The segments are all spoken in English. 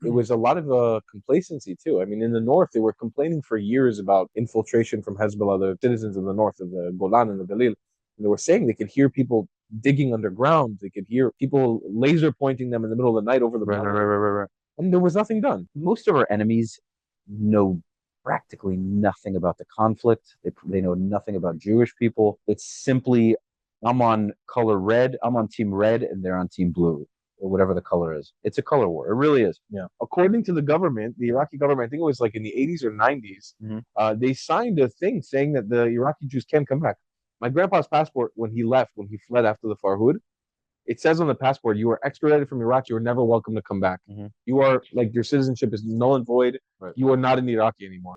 it was a lot of complacency too. I mean, in the north, they were complaining for years about infiltration from Hezbollah, the citizens in the north of the Golan and the Galil. And they were saying they could hear people digging underground. They could hear people laser pointing them in the middle of the night over the mountain. Right. And there was nothing done. Most of our enemies know practically nothing about the conflict. They know nothing about Jewish people. It's simply, I'm on color red, I'm on team red, and they're on team blue, or whatever the color is. It's a color war. It really is. Yeah. According to the government, the Iraqi government, I think it was like in the 80s or 90s, they signed a thing saying that the Iraqi Jews can come back. My grandpa's passport, when he fled after the Farhud, it says on the passport, you are extradited from Iraq. You are never welcome to come back. You are like your citizenship is null and void. Right. You are not an Iraqi anymore.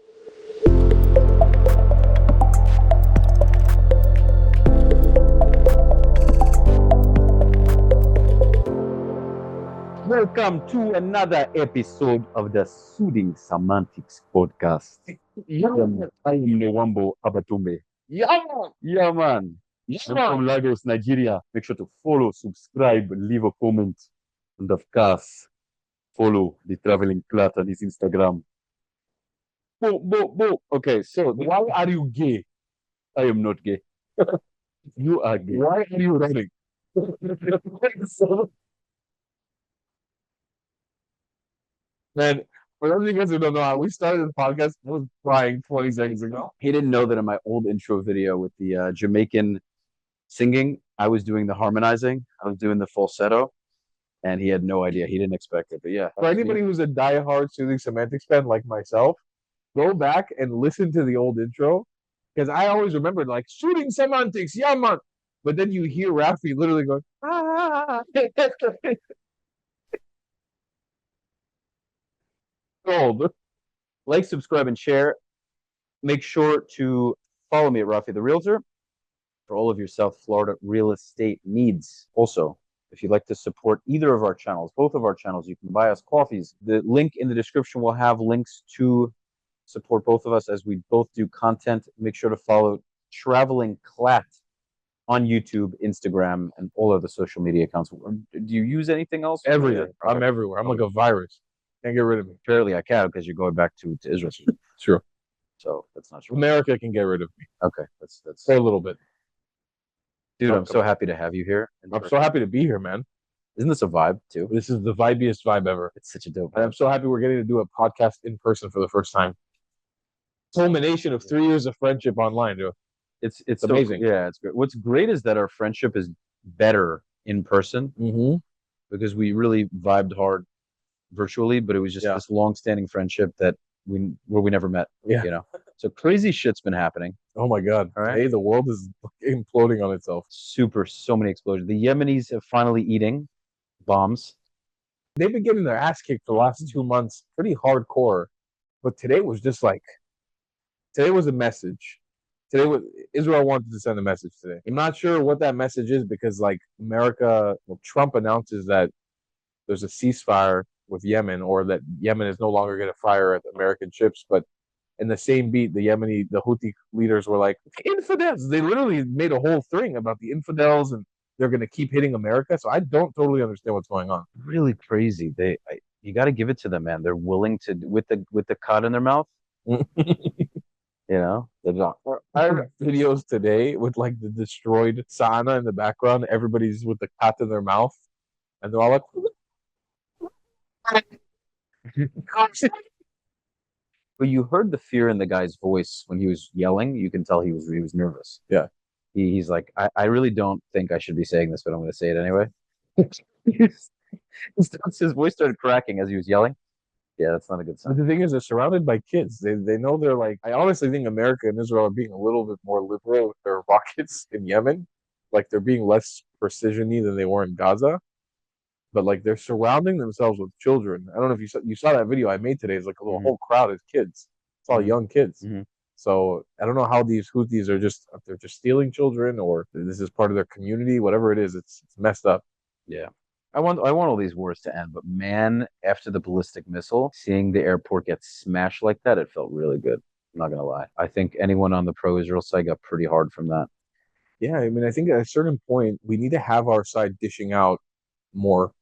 Welcome to another episode of the Soothing Semantics podcast. I am Newambo Abatumbe. Yeah, man. I'm from Lagos, Nigeria. Make sure to follow, subscribe, leave a comment, and of course, follow the Traveling Clat on his Instagram. Okay, so Why are you gay? I am not gay. You are gay. Why are you running? Man, for those of you guys who don't know how we started the podcast, I was crying 20 seconds ago. He didn't know that in my old intro video with the Jamaican singing, I was doing the harmonizing, I was doing the falsetto, and he had no idea. He didn't expect it. But yeah. For anybody who's a diehard Soothing Semantics fan like myself, go back and listen to the old intro, because I always remembered like Soothing Semantics, yeah, man. But then you hear Rafi literally going, ah. Gold. Like, subscribe, and share. Make sure to follow me at Rafi the Realtor for all of your South Florida real estate needs. Also, if you'd like to support either of our channels, both of our channels, you can buy us coffees. The link in the description will have links to support both of us as we both do content. Make sure to follow Traveling Clat on YouTube, Instagram, and all of the social media accounts. Do you use anything else? Everything. I'm everywhere. I'm like a virus. Can't get rid of me. Apparently I can, because you're going back to Israel. True. So that's not true. America can get rid of me. Okay, that's for a little bit. Dude, I'm so happy to have you here. I'm so happy to be here, man. Isn't this a vibe too? This is the vibiest vibe ever. It's such a dope vibe. And I'm so happy we're getting to do a podcast in person for the first time. Culmination of 3 years of friendship online, dude. It's amazing. Yeah, it's great. What's great is that our friendship is better in person because we really vibed hard virtually, but it was just this long-standing friendship that where we never met. Yeah, you know. So crazy shit's been happening. Oh my God! All right, hey, the world is imploding on itself. So many explosions. The Yemenis have finally eating bombs. They've been getting their ass kicked for the last 2 months, pretty hardcore. But today was just like, today was a message. Today was Israel wanted to send a message today. I'm not sure what that message is because, like, Trump announces that there's a ceasefire with Yemen, or that Yemen is no longer going to fire at American ships. But in the same beat, the Houthi leaders were like, infidels. They literally made a whole thing about the infidels, and they're going to keep hitting America. So I don't totally understand what's going on. Really crazy. You got to give it to them, man. They're willing to, with the cod in their mouth. You know, I heard videos today with like the destroyed Sana in the background. Everybody's with the cat in their mouth, and they're all like, but you heard the fear in the guy's voice when he was yelling. You can tell he was nervous. Yeah. He's like, I really don't think I should be saying this, but I'm going to say it anyway. His voice started cracking as he was yelling. Yeah, that's not a good sign. But the thing is, they're surrounded by kids. They know they're like, I honestly think America and Israel are being a little bit more liberal with their rockets in Yemen. Like, they're being less precision-y than they were in Gaza. But like, they're surrounding themselves with children. I don't know if you saw that video I made today. It's like a little whole crowd of kids. It's all young kids. So I don't know how these Houthis are they're just stealing children, or this is part of their community. Whatever it is, it's messed up. Yeah. I want all these wars to end, but man, after the ballistic missile, seeing the airport get smashed like that, it felt really good. I'm not gonna lie. I think anyone on the pro-Israel side got pretty hard from that. Yeah, I mean, I think at a certain point we need to have our side dishing out more.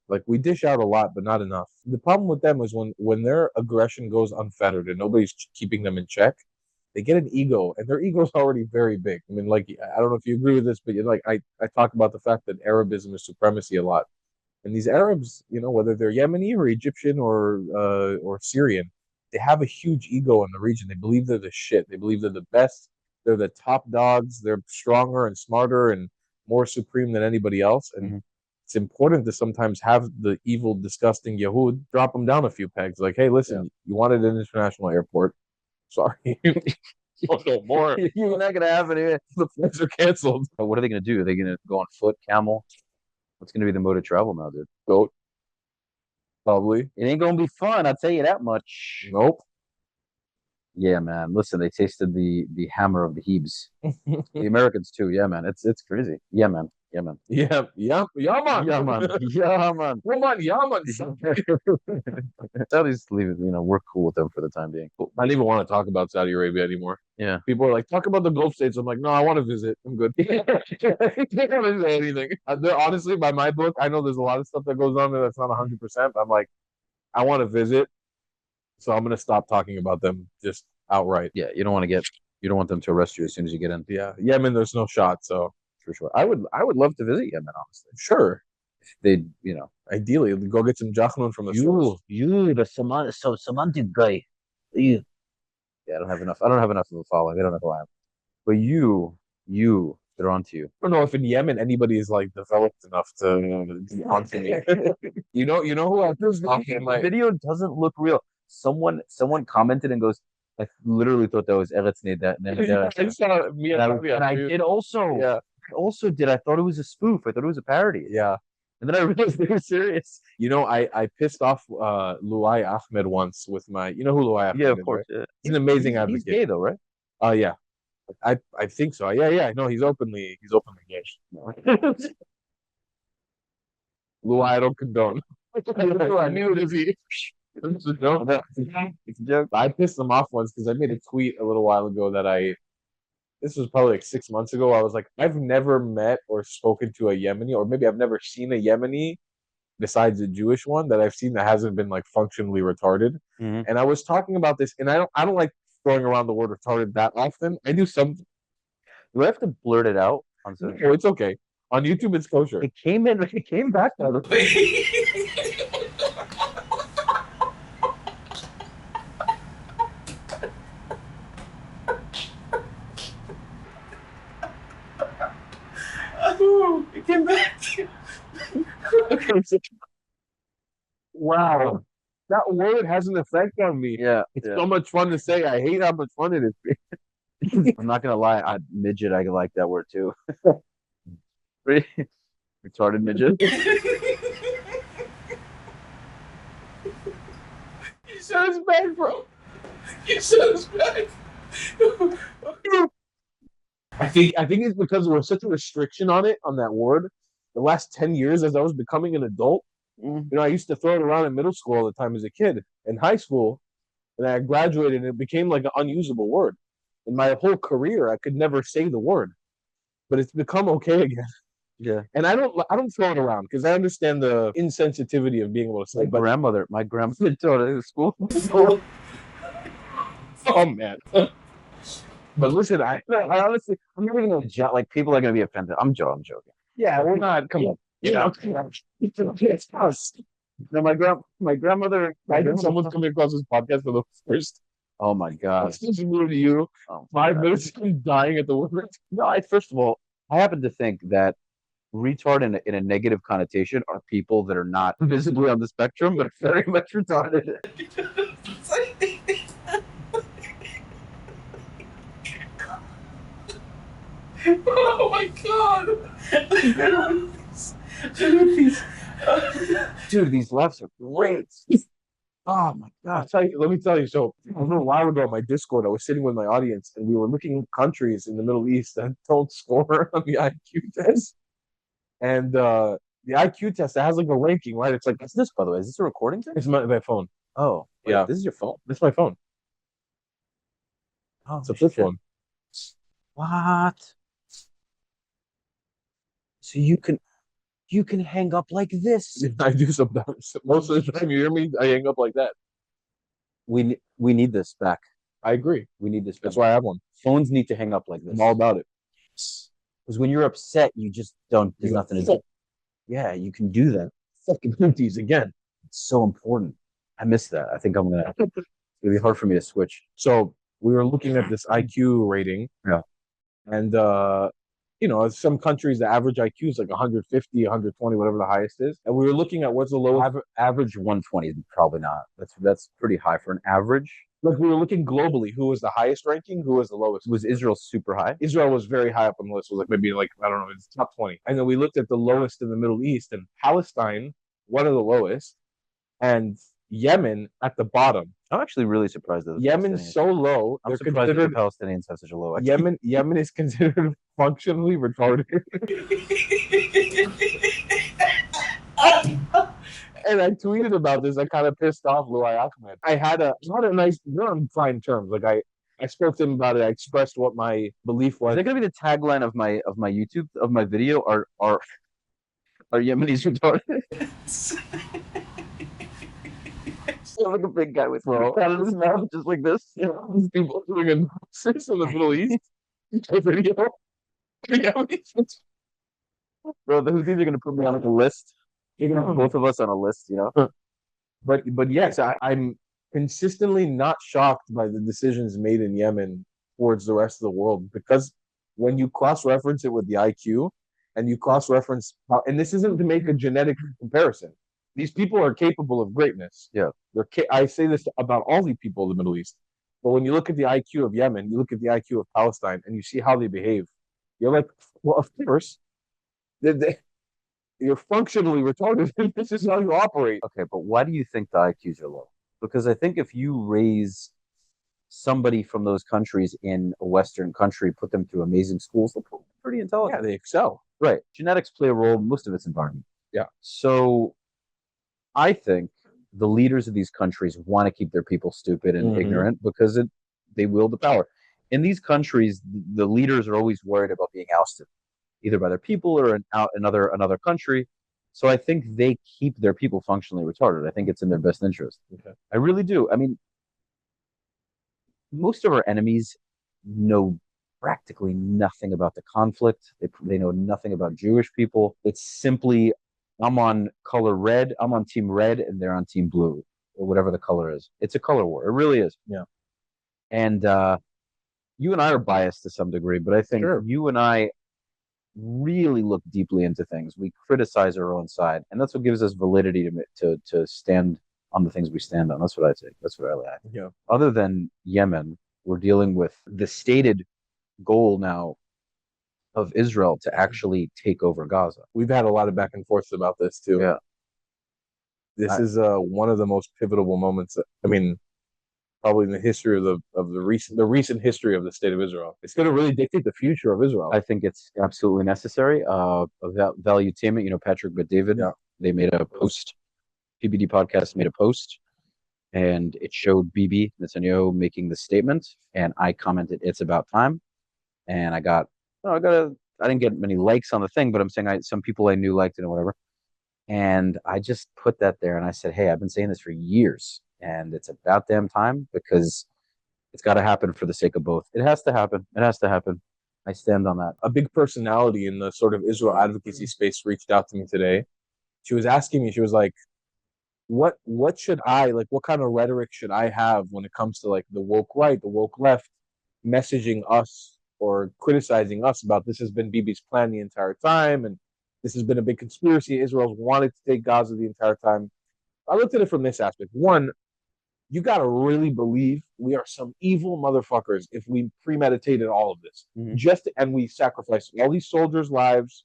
Like we dish out a lot, but not enough. The problem with them is when their aggression goes unfettered and nobody's keeping them in check, they get an ego, and their ego's already very big. I mean, like I don't know if you agree with this, but like I talk about the fact that Arabism is supremacy a lot, and these Arabs, whether they're Yemeni or Egyptian or Syrian, they have a huge ego in the region. They believe they're the shit. They believe they're the best. They're the top dogs. They're stronger and smarter and more supreme than anybody else. And it's important to sometimes have the evil, disgusting Yahud drop them down a few pegs. Like, hey, listen, you wanted an international airport. Sorry. Oh, no more. You're not gonna have it. The flights are canceled. What are they gonna do? Are they gonna go on foot, camel? What's gonna be the mode of travel now, dude? Goat. Probably. It ain't gonna be fun. I'll tell you that much. Nope. Yeah, man. Listen, they tasted the hammer of the Hebes. The Americans too. Yeah, man. It's crazy. Yeah, man. Yeah, man. Yeah, man. Yeah, man. Yeah, man. Come on, yeah, man. Saudis leave it. We're cool with them for the time being. I don't even want to talk about Saudi Arabia anymore. Yeah. People are like, talk about the Gulf states. I'm like, no, I want to visit. I'm good. They don't want to say anything. They're honestly, by my book, I know there's a lot of stuff that goes on there that's not 100%. I'm like, I want to visit, so I'm gonna stop talking about them just outright. Yeah, you don't want them to arrest you as soon as you get in. Yeah, Yemen, there's no shot, so For sure. I would love to visit Yemen, honestly. sure. If they, Ideally, go get some jachnun from the stores. the semantic guy. Yeah, I don't have enough. I don't have enough of a following. They don't know who I am. But they're onto you. I don't know if in Yemen anybody is like developed enough to be onto me. You know who I just The video doesn't look real. Someone commented and goes, I literally thought that was Eretz Neda. I saw me And I did also. Yeah. I also did. I thought it was a spoof. I thought it was a parody. Yeah. And then I realized they were serious. I pissed off Luai Ahmed once with my, who Luai Ahmed Yeah, is, of course. right? Yeah. He's an amazing He's advocate. gay though, right? Yeah. I think so. Yeah. No, he's openly gay. Luai, I don't condone. I knew it was he. It's a joke. It's a joke. I pissed him off once because I made a tweet a little while ago this was probably like 6 months ago. I was like, I've never met or spoken to a Yemeni, or maybe I've never seen a Yemeni besides a Jewish one that I've seen that hasn't been like functionally retarded. Mhm. And I was talking about this, and I don't like throwing around the word retarded that often. I do some. Do I have to blurt it out on Zoom? Oh, it's okay. On YouTube, it's kosher. It came back now. It came back. Wow. That word has an effect on me. Yeah. It's so much fun to say. I hate how much fun it is. I'm not gonna lie, midget, I like that word too. Retarded midget. You said it's bad, bro. You said it's bad. I think it's because there was such a restriction on that word. The last 10 years, as I was becoming an adult, I used to throw it around in middle school all the time as a kid. In high school, and I graduated, and it became like an unusable word. In my whole career, I could never say the word, but it's become okay again. Yeah. And I don't throw it around because I understand the insensitivity of being able to say. My grandmother taught it at school. Oh man. But listen, I honestly, I'm never gonna Like people are gonna be offended. I'm joking. Yeah, we're not. Come on. It's us. No, my grandmother. I think someone's coming across this podcast for the first. Oh my god. It's just rude to you. Oh, 5 minutes of me dying at the word. No, first of all, I happen to think that retard in a negative connotation are people that are not visibly on the spectrum, but very much retarded. Oh my god! Dude, these laughs are great. Oh my god. Let me tell you. So a little while ago on my Discord, I was sitting with my audience, and we were looking at countries in the Middle East that don't score on the IQ test. And the IQ test, it has like a ranking, right? It's like, What's this, by the way? Is this a recording thing? it's my phone. Oh, wait, Yeah. This is your phone. This is my phone. Oh, It's a flip phone. What? So you can. You can hang up like this. I do sometimes. Most of the time, you hear me, I hang up like that. We need this back. I agree. We need this back. That's why I have one. Phones need to hang up like this. I'm all about it. Because when you're upset, you just don't. There's nothing to do. Yeah, you can do that. Fucking empties again. It's so important. I miss that. I think I'm gonna. It's gonna be hard for me to switch. So we were looking at this IQ rating. Yeah. And some countries the average IQ is like 150, 120, whatever the highest is. And we were looking at what's the lowest. Average 120 is probably not. That's pretty high for an average. Like we were looking globally, who was the highest ranking, who was the lowest. Was Israel super high? Israel was very high up on the list. It was like maybe like, I don't know, it's top 20. And then we looked at the lowest in the Middle East, and Palestine, one of the lowest, and Yemen at the bottom. I'm actually really surprised that Yemen's so low. I'm surprised that the Palestinians have such a low IQ. Yemen is considered functionally retarded. And I tweeted about this. I kind of pissed off Louis Ahmed. I had a nice, we're on fine terms. Like I spoke to him about it. I expressed what my belief was. Is that gonna be the tagline of my YouTube of my video? Are Yemenis retarded? So like a big guy with out of his mouth just like this. You know, these people doing analysis in the Middle East. A video. Bro, the Houthis are gonna put me on like a list. You're gonna put both of us on a list, you know? But yes, I'm consistently not shocked by the decisions made in Yemen towards the rest of the world, because when you cross-reference it with the IQ and you cross-reference, and this isn't to make a genetic comparison. These people are capable of greatness. Yeah. I say this about all the people in the Middle East. But when you look at the IQ of Yemen, you look at the IQ of Palestine, and you see how they behave, you're like, well, of course, you're functionally retarded. This is how you operate. Okay, but why do you think the IQs are low? Because I think if you raise somebody from those countries in a Western country, put them through amazing schools, they're pretty intelligent. Yeah, they excel. Right. Genetics play a role, most of it's environment. Yeah. So I think the leaders of these countries want to keep their people stupid and ignorant because they wield the power. In these countries, the leaders are always worried about being ousted, either by their people or another country. So I think they keep their people functionally retarded. I think it's in their best interest. Okay. I really do. I mean, most of our enemies know practically nothing about the conflict. They know nothing about Jewish people. It's simply, I'm on color red, I'm on team red, and they're on team blue, or whatever the color is. It's a color war. It really is. Yeah. And you and I are biased to some degree, but I think you and I really look deeply into things. We criticize our own side, and that's what gives us validity to stand on the things we stand on. That's what I think. That's what I like. Yeah. Other than Yemen, we're dealing with the stated goal now of Israel to actually take over Gaza. We've had a lot of back and forth about this too. Yeah. This is one of the most pivotal moments. I mean, probably in the history of the recent history of the state of Israel. It's going to really dictate the future of Israel. I think it's absolutely necessary. Valuetainment, Patrick but David, they made a post. PBD podcast made a post, and it showed Bibi Netanyahu making the statement, and I commented, "It's about time." And I didn't get many likes on the thing, but I'm saying some people I knew liked it or whatever. And I just put that there, and I said, "Hey, I've been saying this for years, and it's about damn time, because it's got to happen for the sake of both. It has to happen. It has to happen." I stand on that. A big personality in the sort of Israel advocacy space reached out to me today. She was asking me, she was like, what should what kind of rhetoric should I have when it comes to like the woke right, the woke left, messaging us or criticizing us about this has been Bibi's plan the entire time, and this has been a big conspiracy. Israel's wanted to take Gaza the entire time. I looked at it from this aspect. One, you got to really believe we are some evil motherfuckers if we premeditated all of this. And we sacrificed all these soldiers' lives,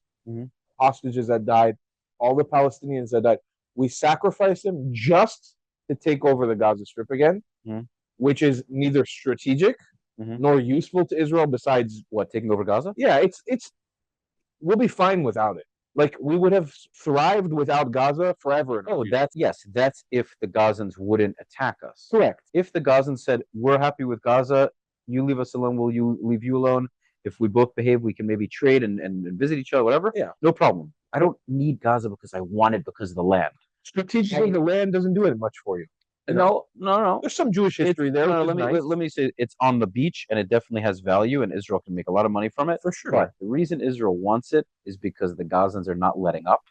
hostages that died, all the Palestinians that died. We sacrificed them just to take over the Gaza Strip again, which is neither strategic nor useful to Israel. Besides what, taking over Gaza? Yeah, we'll be fine without it. Like, we would have thrived without Gaza forever. Oh, that's if the Gazans wouldn't attack us. Correct. If the Gazans said, "We're happy with Gaza, you leave us alone, we'll leave you alone. If we both behave, we can maybe trade and visit each other, whatever." Yeah. No problem. I don't need Gaza because I want it because of the land. Strategically, the land doesn't do it much for you. No. There's some Jewish history there, No, which is nice. let me say it's on the beach and it definitely has value, and Israel can make a lot of money from it. For sure. But the reason Israel wants it is because the Gazans are not letting up.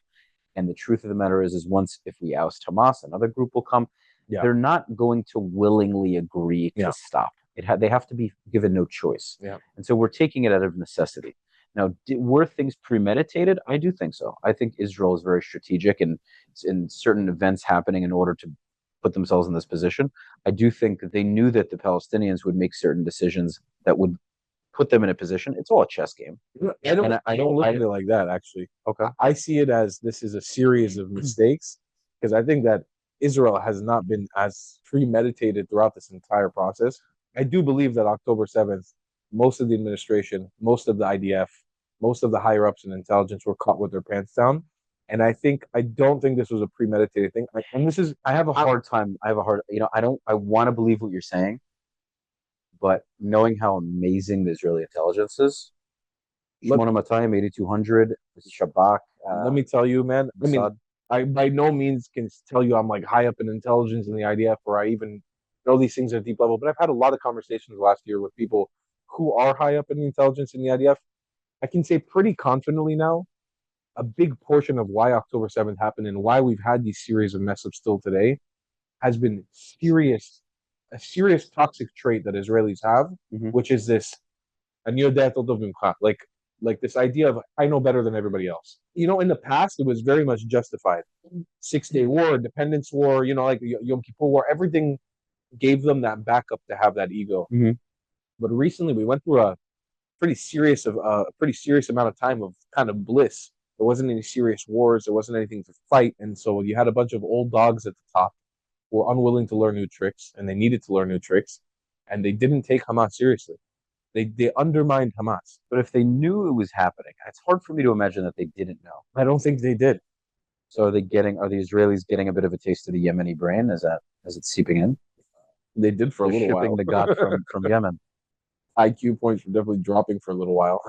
And the truth of the matter is once if we oust Hamas, another group will come. Yeah. They're not going to willingly agree to stop. They have to be given no choice. Yeah. And so we're taking it out of necessity. Now, were things premeditated? I do think so. I think Israel is very strategic and in certain events happening in order to put themselves in this position. I do think that they knew that the Palestinians would make certain decisions that would put them in a position. It's all a chess game. I don't look at it like that, actually. Okay. I see it as this is a series of mistakes because I think that Israel has not been as premeditated throughout this entire process. I do believe that October 7th, most of the administration, most of the IDF, most of the higher ups in intelligence were caught with their pants down. And I don't think this was a premeditated thing. I have a hard time. I want to believe what you're saying, but knowing how amazing the Israeli intelligence is, Shmona Matayim, 8200, Shabak. Let me tell you, man. I mean, I by no means can tell you I'm like high up in intelligence in the IDF or I even know these things at a deep level, but I've had a lot of conversations last year with people who are high up in the intelligence in the IDF. I can say pretty confidently now a big portion of why October 7th happened and why we've had these series of mess ups still today has been a serious toxic trait that Israelis have, which is this like this idea of I know better than everybody else. In the past, it was very much justified. 6-Day War, Independence War, like Yom Kippur War, everything gave them that backup to have that ego. But recently, we went through a pretty serious amount of time of kind of bliss. There wasn't any serious wars. There wasn't anything to fight, and so you had a bunch of old dogs at the top who were unwilling to learn new tricks, and they needed to learn new tricks, and they didn't take Hamas seriously. They undermined Hamas. But if they knew it was happening, it's hard for me to imagine that they didn't know. I don't think they did. So are the Israelis getting a bit of a taste of the Yemeni brain as it's seeping in? They did for a little while. Shipping the god from Yemen. IQ points were definitely dropping for a little while.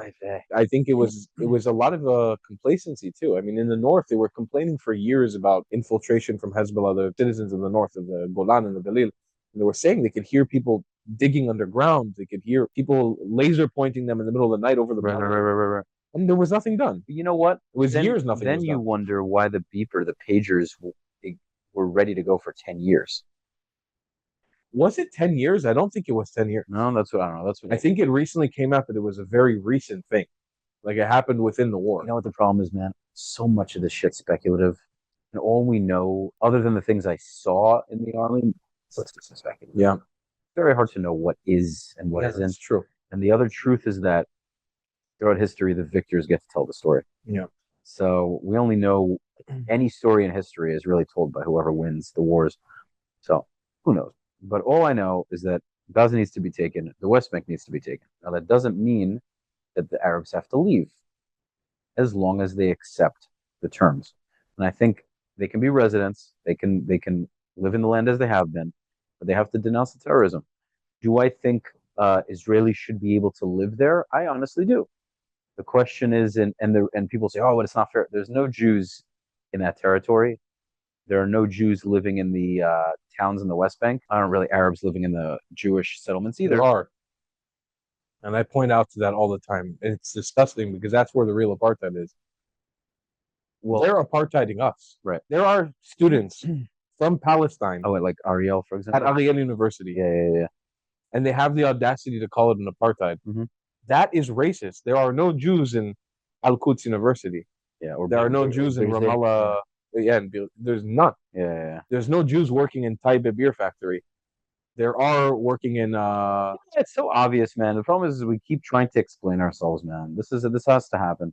I think it was a lot of complacency too. I mean, in the north, they were complaining for years about infiltration from Hezbollah, the citizens of the north of the Golan and the Galil. And they were saying they could hear people digging underground. They could hear people laser pointing them in the middle of the night over the mountain. Right. And there was nothing done. You know what? It was years nothing. Then you wonder why the pagers were ready to go for 10 years. Was it 10 years? I don't think it was 10 years. No, that's what I don't know. I think it recently came out that it was a very recent thing. Like it happened within the war. You know what the problem is, man? So much of this shit's speculative. And all we know, other than the things I saw in the army, it's just speculative. Yeah. It's very hard to know what is and what isn't. That's true. And the other truth is that throughout history, the victors get to tell the story. Yeah. So we only know any story in history is really told by whoever wins the wars. So who knows? But all I know is that Gaza needs to be taken. The West Bank needs to be taken. Now, that doesn't mean that the Arabs have to leave as long as they accept the terms. And I think they can be residents. They can live in the land as they have been, but they have to denounce the terrorism. Do I think Israelis should be able to live there? I honestly do. The question is, and people say, oh, but it's not fair. There's no Jews in that territory. There are no Jews living in the towns in the West Bank. Aren't really Arabs living in the Jewish settlements either. There are. And I point out to that all the time. It's disgusting because that's where the real apartheid is. Well, they're apartheiding us. Right. There are students from Palestine. Oh, like Ariel, for example? At Ariel University. Yeah. And they have the audacity to call it an apartheid. That is racist. There are no Jews in Al-Quds University. Yeah. There are no Jews in Ramallah. Yeah, there's none. Yeah. There's no Jews working in Taiba beer factory. There are working in. It's so obvious, man. The problem is we keep trying to explain ourselves, man. This has to happen.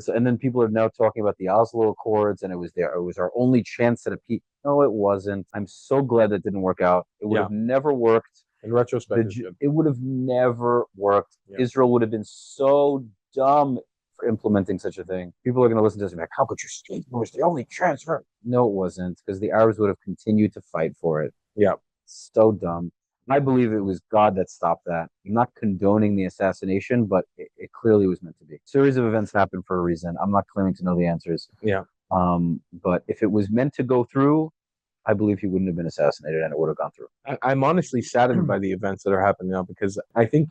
And then people are now talking about the Oslo Accords, and it was our only chance at a peace. No, it wasn't. I'm so glad that didn't work out. It would have never worked. In retrospect, it would have never worked. Yeah. Israel would have been so dumb for implementing such a thing. People are going to listen to this and be like, how could you say it was the only chance for it? No, it wasn't, because the Arabs would have continued to fight for it. Yeah. So dumb. I believe it was God that stopped that. I'm not condoning the assassination, but it clearly was meant to be. A series of events happened for a reason. I'm not claiming to know the answers. Yeah. But if it was meant to go through, I believe he wouldn't have been assassinated and it would have gone through. I'm honestly saddened by the events that are happening now because I think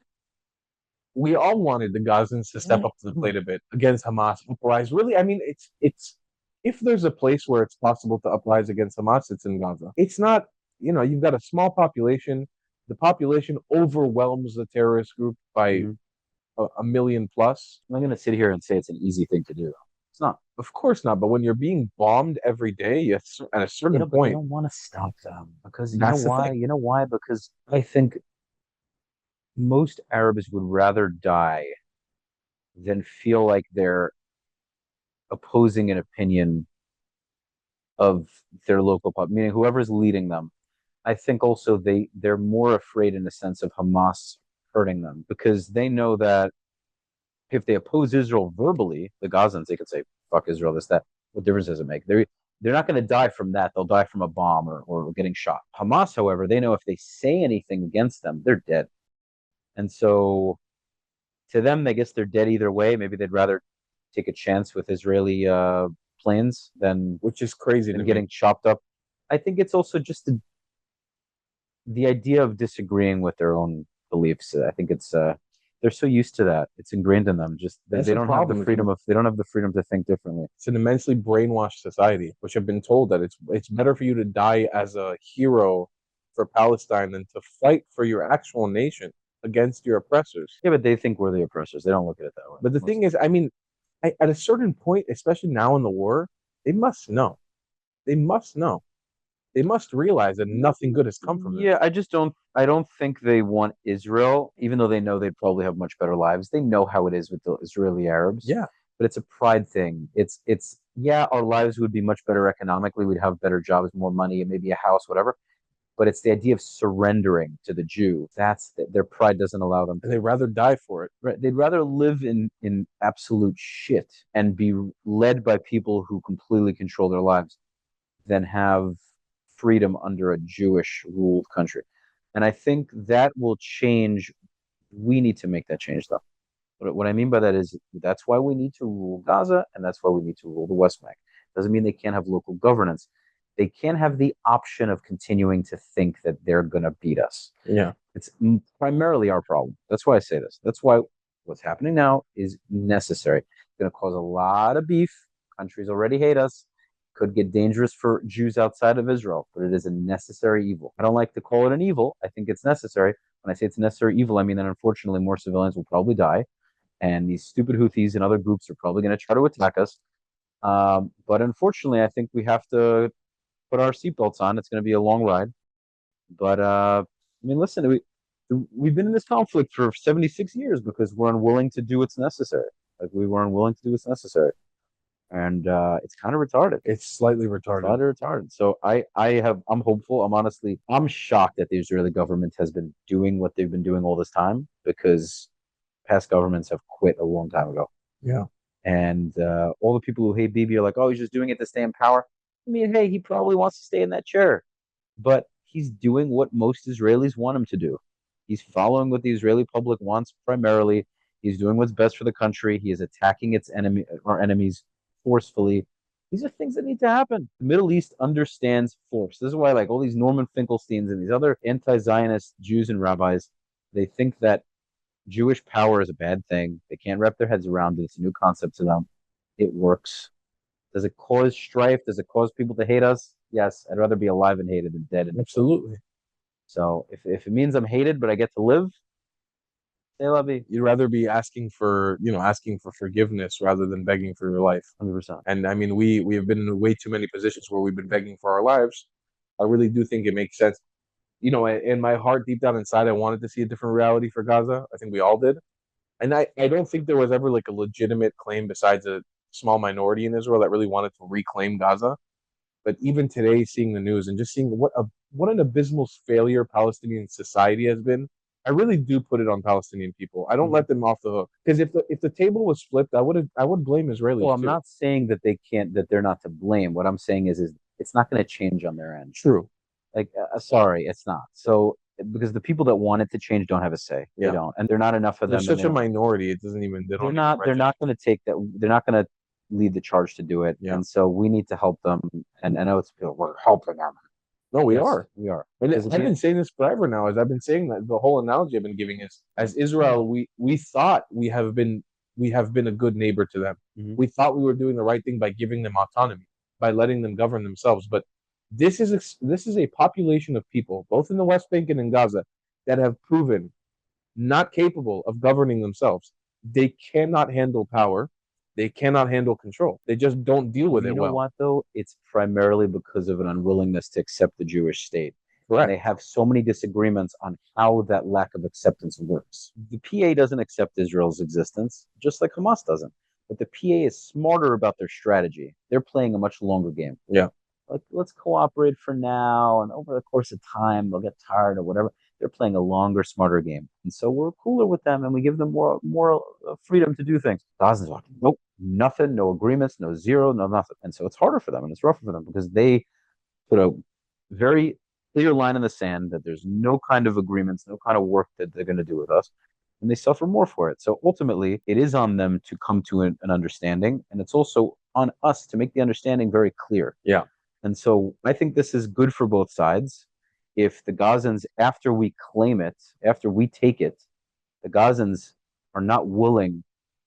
we all wanted the Gazans to step up to the plate a bit against Hamas, uprise. Really, I mean, it's if there's a place where it's possible to uprise against Hamas, it's in Gaza. It's not, you've got a small population. The population overwhelms the terrorist group by Mhm. a million plus. I'm not going to sit here and say it's an easy thing to do. It's not. Of course not. But when you're being bombed every day, at a certain But they point, don't want to stop them because you know that's the why? thing. You know why? Because I think most Arabs would rather die than feel like they're opposing an opinion of their local pub, meaning whoever's leading them. I think also they're more afraid in the sense of Hamas hurting them because they know that if they oppose Israel verbally, the Gazans, they could say fuck Israel, this that. What difference does it make? They're not going to die from that. They'll die from a bomb or getting shot. Hamas, however, they know if they say anything against them, they're dead. And so to them, I guess they're dead either way. Maybe they'd rather take a chance with Israeli planes than Which is crazy to me. getting chopped up. I think it's also just the idea of disagreeing with their own beliefs. I think it's they're so used to that; it's ingrained in them. Just That's they the don't have the problem. freedom of they don't have the freedom to think differently. It's an immensely brainwashed society, which have been told that it's better for you to die as a hero for Palestine than to fight for your actual nation against your oppressors. Yeah, but they think we're the oppressors. They don't look at it that way. But the thing is, I mean, at a certain point, especially now in the war, they must know. They must know. They must realize that nothing good has come from this. Yeah, I just don't. I don't think they want Israel, even though they know they'd probably have much better lives. They know how it is with the Israeli Arabs. Yeah, But it's a pride thing. It's yeah, our lives would be much better economically. We'd have better jobs, more money, and maybe a house, whatever. But it's the idea of surrendering to the Jew. Their pride doesn't allow them and to. they'd rather die for it. Right? They'd rather live in absolute shit and be led by people who completely control their lives than have freedom under a Jewish ruled country. And I think that will change. We need to make that change, though. What I mean by that is that's why we need to rule Gaza and that's why we need to rule the West Bank. Doesn't mean they can't have local governance. They can't have the option of continuing to think that they're going to beat us. Yeah. It's primarily our problem. That's why I say this. That's why what's happening now is necessary. It's going to cause a lot of beef. Countries already hate us. Could get dangerous for Jews outside of Israel, but it is a necessary evil. I don't like to call it an evil. I think it's necessary. When I say it's a necessary evil, I mean that unfortunately more civilians will probably die, and these stupid Houthis and other groups are probably going to try to attack us. But unfortunately, I think we have to put our seatbelts on. It's going to be a long ride. But I mean, listen, we've been in this conflict for 76 years because we're unwilling to do what's necessary. Like we were unwilling to do what's necessary, and it's kind of retarded. It's slightly retarded. Slightly retarded. So I'm hopeful. I'm shocked that the Israeli government has been doing what they've been doing all this time because past governments have quit a long time ago. Yeah. And all the people who hate Bibi are like, oh, he's just doing it to stay in power. I mean, hey, he probably wants to stay in that chair, but he's doing what most Israelis want him to do. He's following what the Israeli public wants primarily. He's doing what's best for the country. He is attacking our enemies forcefully. These are things that need to happen. The Middle East understands force. This is why, like all these Norman Finkelsteins and these other anti-Zionist Jews and rabbis, they think that Jewish power is a bad thing. They can't wrap their heads around it. It's a new concept to them. It works. Does it cause strife? Does it cause people to hate us? Yes. I'd rather be alive and hated than dead. Absolutely. So if it means I'm hated but I get to live, say la vie. You'd rather be asking for forgiveness rather than begging for your life. 100%. And I mean, we have been in way too many positions where we've been begging for our lives. I really do think it makes sense. In my heart, deep down inside, I wanted to see a different reality for Gaza. I think we all did. And I don't think there was ever like a legitimate claim besides a small minority in Israel that really wanted to reclaim Gaza. But even today, seeing the news and just seeing what an abysmal failure Palestinian society has been, I really do put it on Palestinian people. I don't let them off the hook because if the table was flipped, I would blame Israelis. Well, I'm too. not saying that they're not to blame. What I'm saying is it's not going to change on their end. True. Like, sorry, it's not. So because the people that want it to change don't have a say. They Yeah. don't, and they're not enough of There's them. And such a minority. It doesn't even. They they're don't even not. They're register. not going to take that. They're not going to lead the charge to do it. Yeah. And so we need to help them. And I know it's we're helping them. No, we Yes, are. we are. And Because I've been saying this forever now. As I've been saying that the whole analogy I've been giving is, as Israel, we thought we have been a good neighbor to them. Mhm. We thought we were doing the right thing by giving them autonomy, by letting them govern themselves. But this is a population of people, both in the West Bank and in Gaza, that have proven not capable of governing themselves. They cannot handle power. They cannot handle control. They just don't deal with you it know well. what though? It's primarily because of an unwillingness to accept the Jewish state. Correct. They have so many disagreements on how that lack of acceptance works. The PA doesn't accept Israel's existence, just like Hamas doesn't. But the PA is smarter about their strategy. They're playing a much longer game. Yeah. Like, let's cooperate for now, and over the course of time, they'll get tired or whatever. They're playing a longer, smarter game, and so we're cooler with them, and we give them more freedom to do things. Gazans are like, nope, nothing, no agreements, no zero, no nothing, and so it's harder for them, and it's rougher for them because they put a very clear line in the sand that there's no kind of agreements, no kind of work that they're going to do with us, and they suffer more for it. So ultimately, it is on them to come to an understanding, and it's also on us to make the understanding very clear. Yeah. And so I think this is good for both sides. If the Gazans, after we claim it, after we take it, the Gazans are not willing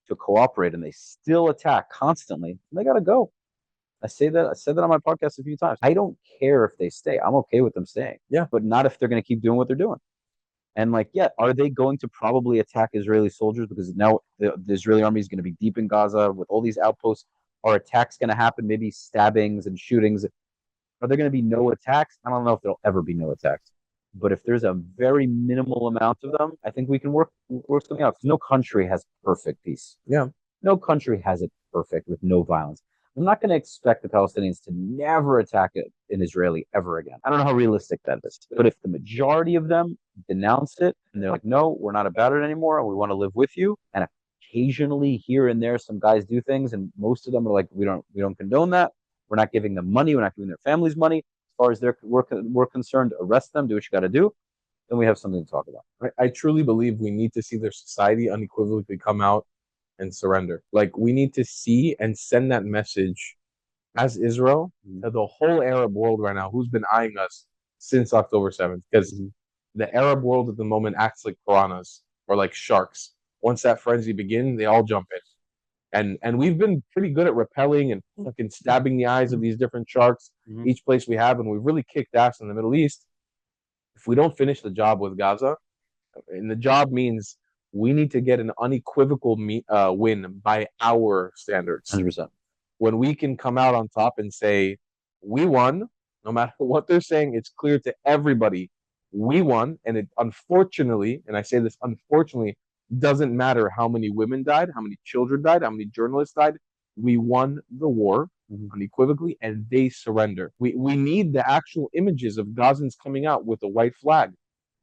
to cooperate and they still attack constantly, they got to go. I said that on my podcast a few times. I don't care if they stay. I'm okay with them staying. Yeah. But not if they're going to keep doing what they're doing. And like, yeah, are they going to probably attack Israeli soldiers? Because now the Israeli army is going to be deep in Gaza with all these outposts. Are attacks going to happen? Maybe stabbings and shootings. Are there going to be no attacks? I don't know if there'll ever be no attacks. But if there's a very minimal amount of them, I think we can work something out. No country has perfect peace. Yeah. No country has it perfect with no violence. I'm not going to expect the Palestinians to never attack an Israeli ever again. I don't know how realistic that is. But if the majority of them denounce it and they're like, no, we're not about it anymore and we want to live with you, and occasionally here and there some guys do things and most of them are like, we don't condone that. We're not giving them money. We're not giving their families money. As far as we're concerned, arrest them, do what you got to do. Then we have something to talk about. I truly believe we need to see their society unequivocally come out and surrender. Like, we need to see and send that message as Israel to the whole Arab world right now, who's been eyeing us since October 7th. Because the Arab world at the moment acts like piranhas or like sharks. Once that frenzy begins, they all jump in. And we've been pretty good at repelling and fucking stabbing the eyes of these different sharks each place we have, and we've really kicked ass in the Middle East. If we don't finish the job with Gaza, and the job means we need to get an unequivocal win by our standards. 100%. When we can come out on top and say, we won, no matter what they're saying, it's clear to everybody, we won. And it unfortunately, and I say this unfortunately, doesn't matter how many women died, how many children died, how many journalists died. We won the war unequivocally, and they surrender. We need the actual images of Gazans coming out with a white flag,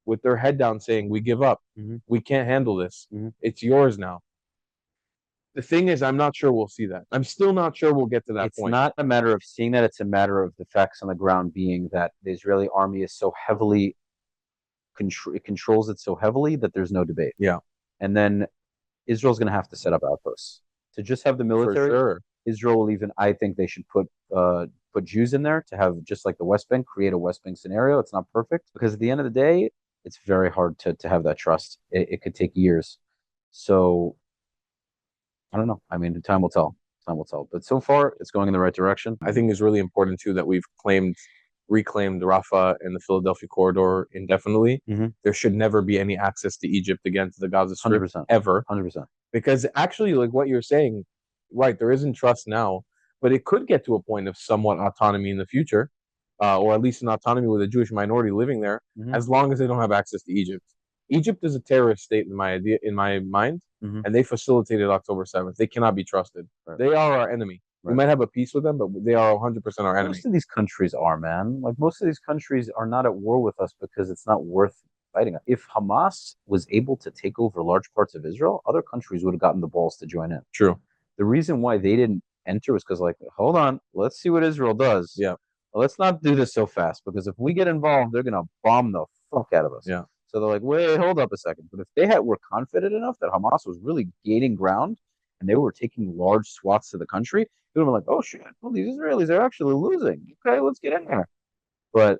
with their head down saying, we give up. We can't handle this. It's yours now. The thing is, I'm not sure we'll see that. I'm still not sure we'll get to that point. It's not a matter of seeing that. It's a matter of the facts on the ground being that the Israeli army is so heavily, it controls it so heavily that there's no debate. Yeah. And then Israel's going to have to set up outposts. To just have the military, for sure. Israel will even, I think they should put Jews in there to have, just like the West Bank, create a West Bank scenario. It's not perfect because at the end of the day, it's very hard to have that trust. It could take years. So I don't know. I mean, time will tell. Time will tell. But so far, it's going in the right direction. I think it's really important too that we've reclaimed Rafah and the Philadelphia corridor indefinitely. There should never be any access to Egypt again, to the Gaza Strip 100%. ever. 100%. Because actually, like what you're saying, right, there isn't trust now, but it could get to a point of somewhat autonomy in the future, or at least an autonomy with a Jewish minority living there, as long as they don't have access to Egypt. Egypt is a terrorist state in my mind, and they facilitated October 7th. They cannot be trusted. Right. They are our enemy. Right. We might have a peace with them, but they are 100% our enemy. Most of these countries are, man. Like, most of these countries are not at war with us because it's not worth fighting. If Hamas was able to take over large parts of Israel, other countries would have gotten the balls to join in. True. The reason why they didn't enter was because, like, hold on, let's see what Israel does. Yeah. Well, let's not do this so fast, because if we get involved, they're going to bomb the fuck out of us. Yeah. So they're like, wait, hold up a second. But if they were confident enough that Hamas was really gaining ground and they were taking large swaths of the country, they would have been like, oh shit, well, these Israelis are actually losing. Okay, let's get in there. But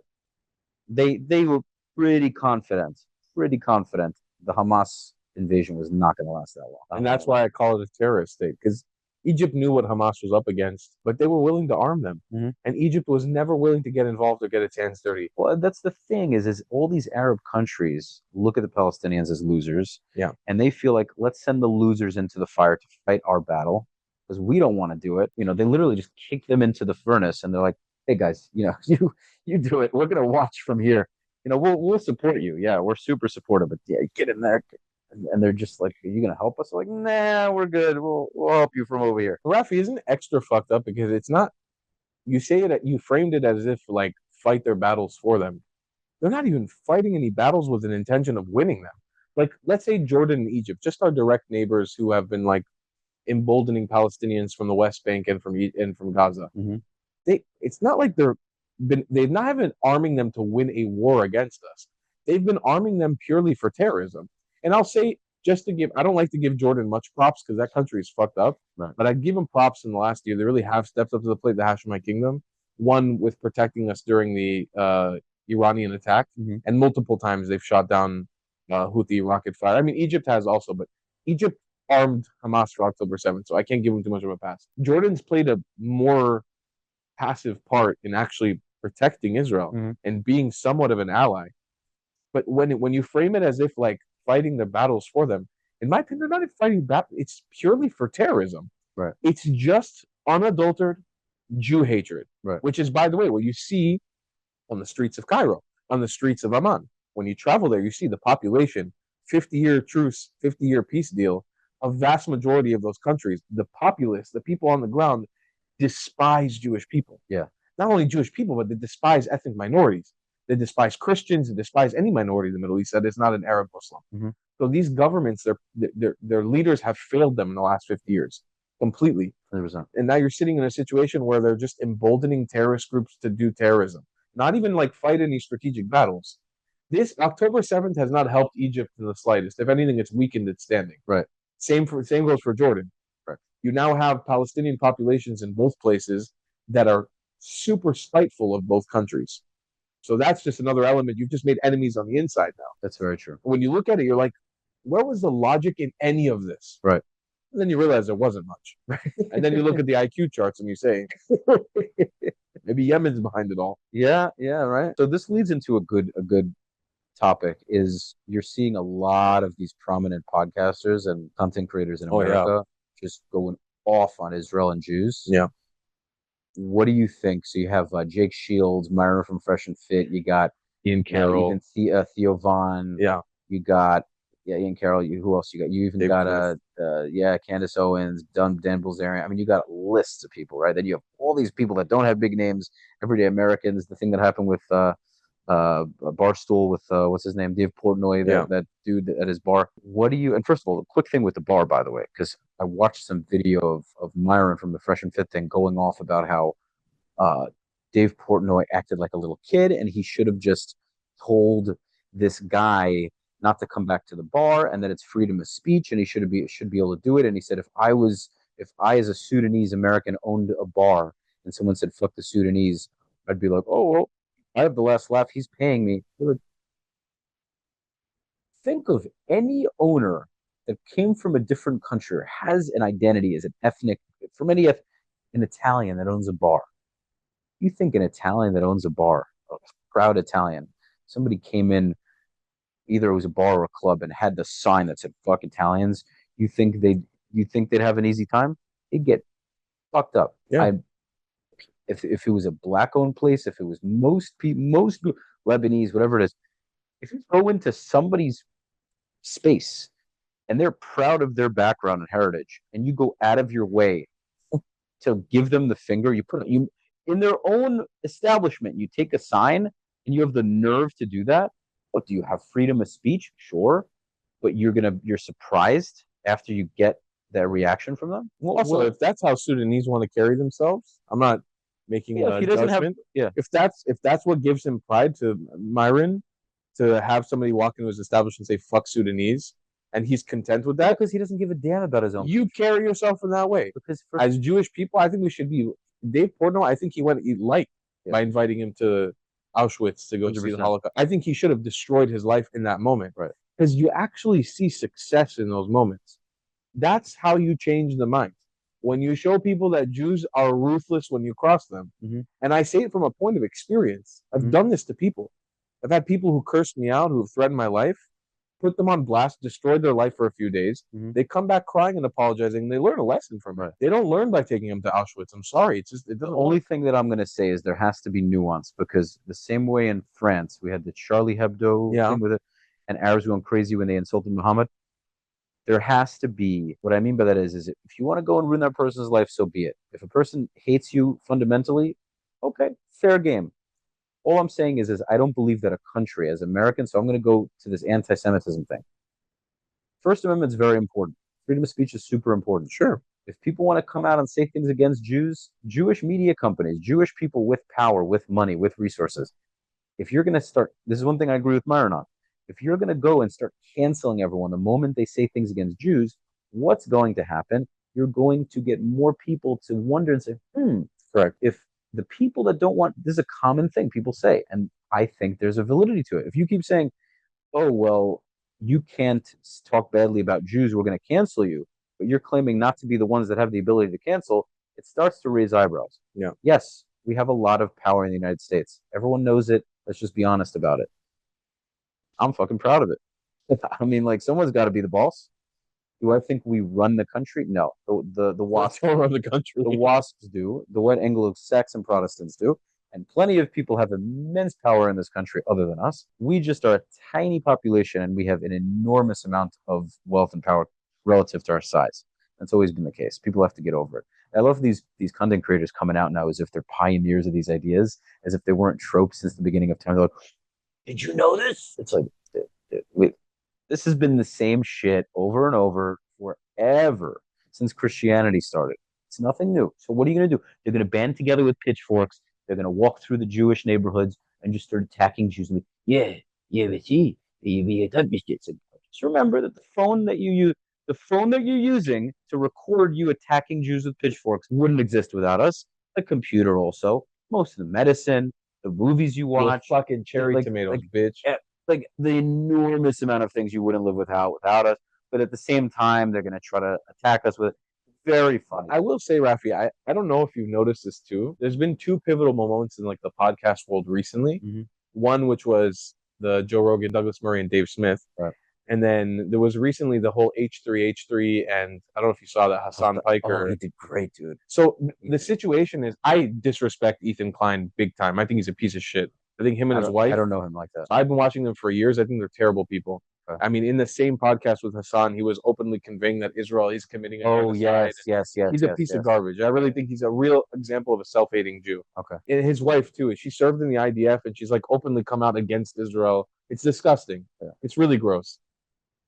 they were pretty confident the Hamas invasion was not going to last that long. And that's why I call it a terrorist state, because Egypt knew what Hamas was up against, but they were willing to arm them. Mm-hmm. And Egypt was never willing to get involved or get its hands dirty. Well, that's the thing is all these Arab countries look at the Palestinians as losers. Yeah. And they feel like, let's send the losers into the fire to fight our battle because we don't want to do it. You know, they literally just kick them into the furnace and they're like, hey guys, you know, you do it. We're going to watch from here. You know, we'll support you. Yeah, we're super supportive, but yeah, get in there. And they're just like, are you going to help us? They're like, nah, we're good. We'll help you from over here. Rafi, isn't extra fucked up because it's not, you say it, you framed it as if like fight their battles for them. They're not even fighting any battles with an intention of winning them. Like, let's say Jordan and Egypt, just our direct neighbors who have been like emboldening Palestinians from the West Bank and from Gaza. Mm-hmm. It's not like they've not been arming them to win a war against us. They've been arming them purely for terrorism. And I'll say, I don't like to give Jordan much props because that country is fucked up. Right. But I give them props in the last year. They really have stepped up to the plate, the Hashemite Kingdom. One with protecting us during the Iranian attack, mm-hmm. and multiple times they've shot down Houthi rocket fire. I mean, Egypt has also, but Egypt armed Hamas for October 7th, so I can't give them too much of a pass. Jordan's played a more passive part in actually protecting Israel mm-hmm. and being somewhat of an ally. But when you frame it as if like fighting the battles for them, in my opinion, they're not fighting battle. It's purely for terrorism. Right. It's just unadulterated Jew hatred, right. Which is, by the way, what you see on the streets of Cairo, on the streets of Amman. When you travel there, you see the population, 50-year truce, 50-year peace deal. A vast majority of those countries, the populace, the people on the ground, despise Jewish people. Yeah. Not only Jewish people, but they despise ethnic minorities. They despise Christians. They despise any minority in the Middle East that is not an Arab Muslim. Mm-hmm. So these governments, their leaders have failed them in the last 50 years completely. 100%. And now you're sitting in a situation where they're just emboldening terrorist groups to do terrorism, not even like fight any strategic battles. This October 7th has not helped Egypt in the slightest. If anything, it's weakened its standing. Right. Same goes for Jordan. Right. You now have Palestinian populations in both places that are super spiteful of both countries. So that's just another element. You've just made enemies on the inside now. That's very true. When you look at it, you're like, where was the logic in any of this? Right. And then you realize there wasn't much. Right? And then you look at the IQ charts and you say, maybe Yemen's behind it all. Yeah, right. So this leads into a good topic is you're seeing a lot of these prominent podcasters and content creators in America just going off on Israel and Jews. Yeah. What do you think? So you have Jake Shields, Myron from Fresh and Fit. You got Ian Carroll, even Theo Vaughn. Yeah. You got Ian Carroll. Who else you got? You even David got Candace Owens, Dan Bilzerian. I mean, you got lists of people, right? Then you have all these people that don't have big names, everyday Americans. The thing that happened with Barstool with what's his name, Dave Portnoy, that dude at his bar. What do you? And first of all, a quick thing with the bar, by the way, because I watched some video of Myron from the Fresh and Fit thing going off about how Dave Portnoy acted like a little kid and he should have just told this guy not to come back to the bar and that it's freedom of speech and he should be able to do it. And he said, if I as a Sudanese American owned a bar and someone said fuck the Sudanese, I'd be like, oh well, I have the last laugh. He's paying me. Think of any owner that came from a different country, has an identity as an ethnic, an Italian that owns a bar. You think an Italian that owns a bar, a proud Italian, somebody came in, either it was a bar or a club and had the sign that said "fuck Italians." You think they'd have an easy time? They'd get fucked up. Yeah. If it was a black-owned place, if it was most Lebanese, whatever it is, if you go into somebody's space and they're proud of their background and heritage, and you go out of your way to give them the finger, you in their own establishment, you take a sign and you have the nerve to do that. What, do you have freedom of speech? Sure, but you're surprised after you get that reaction from them. Also, if that's how Sudanese want to carry themselves, I'm not making a judgment. If that's what gives him pride to Myron, to have somebody walk into his establishment and say "fuck Sudanese," and he's content with that because he doesn't give a damn about his own. You carry yourself in that way. Because as Jewish people, I think we should be. Dave Portnoy, I think he went light by inviting him to Auschwitz to go 100%. See the Holocaust. I think he should have destroyed his life in that moment. Right. Because you actually see success in those moments. That's how you change the mind. When you show people that Jews are ruthless when you cross them, and I say it from a point of experience. I've done this to people. I've had people who cursed me out, who have threatened my life, put them on blast, destroyed their life for a few days. They come back crying and apologizing. And they learn a lesson from it. They don't learn by taking them to Auschwitz. I'm sorry. It's just the only thing that I'm going to say is there has to be nuance, because the same way in France we had the Charlie Hebdo thing with it, and Arabs went crazy when they insulted Muhammad. There has to be, what I mean by that is if you want to go and ruin that person's life, so be it. If a person hates you fundamentally, okay, fair game. All I'm saying is I don't believe that a country, as Americans, so I'm going to go to this anti-Semitism thing. First Amendment is very important. Freedom of speech is super important. Sure. If people want to come out and say things against Jews, Jewish media companies, Jewish people with power, with money, with resources, if you're going to start, this is one thing I agree with Myron on, if you're going to go and start canceling everyone the moment they say things against Jews, what's going to happen? You're going to get more people to wonder and say, correct. If the people that don't want, this is a common thing people say, and I think there's a validity to it. If you keep saying, oh, well, you can't talk badly about Jews, we're going to cancel you, but you're claiming not to be the ones that have the ability to cancel, it starts to raise eyebrows. Yeah. Yes, we have a lot of power in the United States. Everyone knows it. Let's just be honest about it. I'm fucking proud of it. I mean, like, someone's got to be the boss. Do I think we run the country? No. The WASPs don't run the country. The WASPs do. The white Anglo-Saxon Protestants do. And plenty of people have immense power in this country other than us. We just are a tiny population, and we have an enormous amount of wealth and power relative to our size. That's always been the case. People have to get over it. I love these content creators coming out now as if they're pioneers of these ideas, as if they weren't tropes since the beginning of time. They're like, did you know this? It's like, wait, this has been the same shit over and over forever since Christianity started. It's nothing new. So what are you going to do? They're going to band together with pitchforks. They're going to walk through the Jewish neighborhoods and just start attacking Jews. But just remember that the phone that you're using to record you attacking Jews with pitchforks wouldn't exist without us. The computer also, most of the medicine, the movies you watch, your fucking cherry tomatoes, bitch. Like the enormous amount of things you wouldn't live without us. But at the same time, they're going to try to attack us with it. Very funny. I will say, Rafi, I don't know if you've noticed this too. There's been two pivotal moments in like the podcast world recently. One, which was the Joe Rogan, Douglas Murray, and Dave Smith. Right. And then there was recently the whole H3, and I don't know if you saw that, Hassan Piker. Oh, he did great, dude. So the situation is, I disrespect Ethan Klein big time. I think he's a piece of shit. I think him and his wife. I don't know him like that. I've been watching them for years. I think they're terrible people. Okay. I mean, in the same podcast with Hassan, he was openly conveying that Israel is committing a genocide. Yes. He's a piece of garbage. I really think he's a real example of a self-hating Jew. Okay. And his wife, too. She served in the IDF, and she's like openly come out against Israel. It's disgusting. Yeah. It's really gross.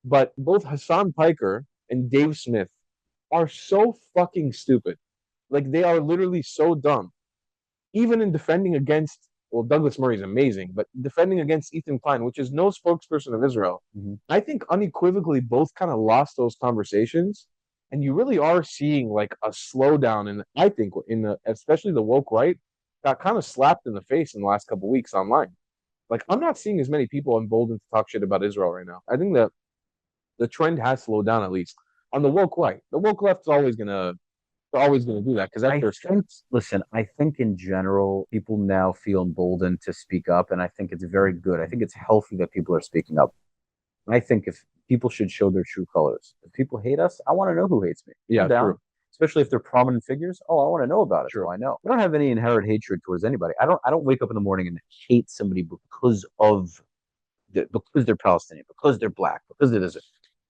But both Hassan Piker and Dave Smith are so fucking stupid. Like, they are literally so dumb. Even in defending against, well, Douglas Murray is amazing, but defending against Ethan Klein, which is no spokesperson of Israel, I think unequivocally both kind of lost those conversations. And you really are seeing like a slowdown in, I think, especially the woke right, got kind of slapped in the face in the last couple of weeks online. Like, I'm not seeing as many people emboldened to talk shit about Israel right now. I think that the trend has slowed down, at least on the woke right. The woke left is always gonna do that because that's their strength. Listen, I think in general people now feel emboldened to speak up, and I think it's very good. I think it's healthy that people are speaking up. I think if people should show their true colors. If people hate us, I want to know who hates me. Yeah, true. Especially if they're prominent figures. Oh, I want to know about it. True. So I know. I don't have any inherent hatred towards anybody. I don't wake up in the morning and hate somebody because they're Palestinian, because they're black, because they're this.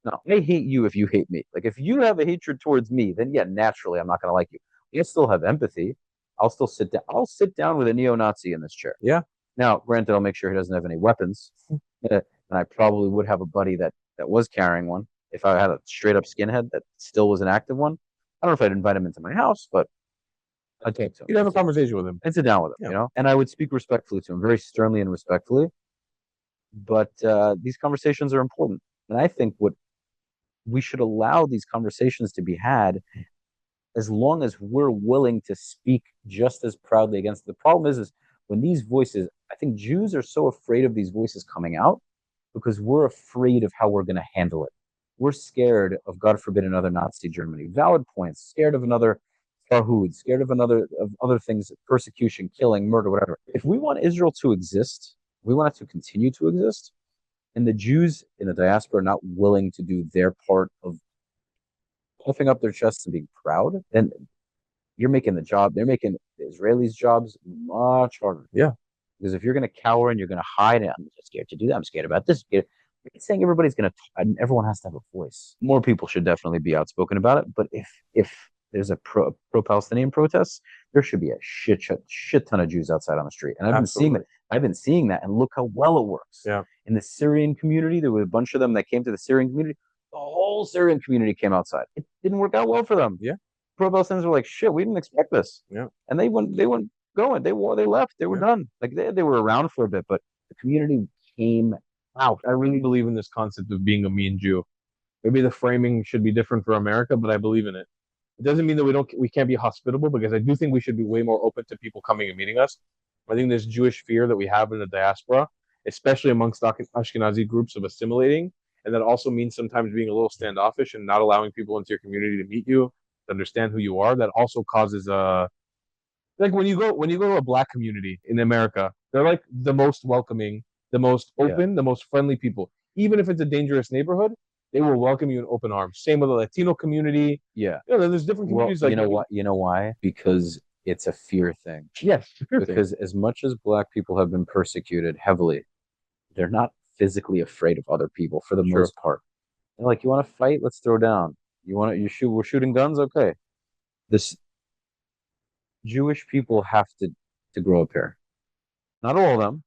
No, I hate you if you hate me. Like, if you have a hatred towards me, then yeah, naturally I'm not going to like you. I still have empathy. I'll still sit down. I'll sit down with a neo-Nazi in this chair. Yeah. Now, granted, I'll make sure he doesn't have any weapons, and I probably would have a buddy that was carrying one if I had a straight-up skinhead that still was an active one. I don't know if I'd invite him into my house, but I'd take to him. You'd have a conversation with him and sit down with him, you know. And I would speak respectfully to him, very sternly and respectfully. But these conversations are important. And I think what we should allow these conversations to be had as long as we're willing to speak just as proudly against it. The problem is when these voices, I think Jews are so afraid of these voices coming out because we're afraid of how we're going to handle it. We're scared of, God forbid, another Nazi Germany. Valid points. Scared of another Farhud. Scared of other things, persecution, killing, murder, whatever. If we want Israel to exist, we want it to continue to exist, and the Jews in the diaspora are not willing to do their part of puffing up their chests and being proud, then you're making they're making the Israelis' jobs much harder. Yeah. Because if you're going to cower and you're going to hide, and I'm just scared to do that. I'm scared about this. You're saying everybody's going to, everyone has to have a voice. More people should definitely be outspoken about it. But if there's a pro-Palestinian protest, there should be a shit ton of Jews outside on the street. And I've been seeing that. I've been seeing that, and look how well it works. Yeah. In the Syrian community, there were a bunch of them that came to the Syrian community. The whole Syrian community came outside. It didn't work out well for them. Yeah. Pro-Palestinians were like, shit, we didn't expect this. Yeah. And they went going. They left. They were done. Like they were around for a bit, but the community came out. I really believe in this concept of being a mean Jew. Maybe the framing should be different for America, but I believe in it. It doesn't mean that we can't be hospitable, because I do think we should be way more open to people coming and meeting us. I think this Jewish fear that we have in the diaspora, especially amongst Ashkenazi groups, of assimilating, and that also means sometimes being a little standoffish and not allowing people into your community to meet you, to understand who you are. That also causes like when you go to a black community in America, they're like the most welcoming, the most open, the most friendly people. Even if it's a dangerous neighborhood, they will welcome you in open arms. Same with the Latino community. Yeah. There's different communities. Well, you know why? Because it's a fear thing. Yes, because as much as black people have been persecuted heavily, they're not physically afraid of other people for the most part. They're like, you want to fight? Let's throw down. We're shooting guns? Okay. This Jewish people have to grow up here. Not all of them,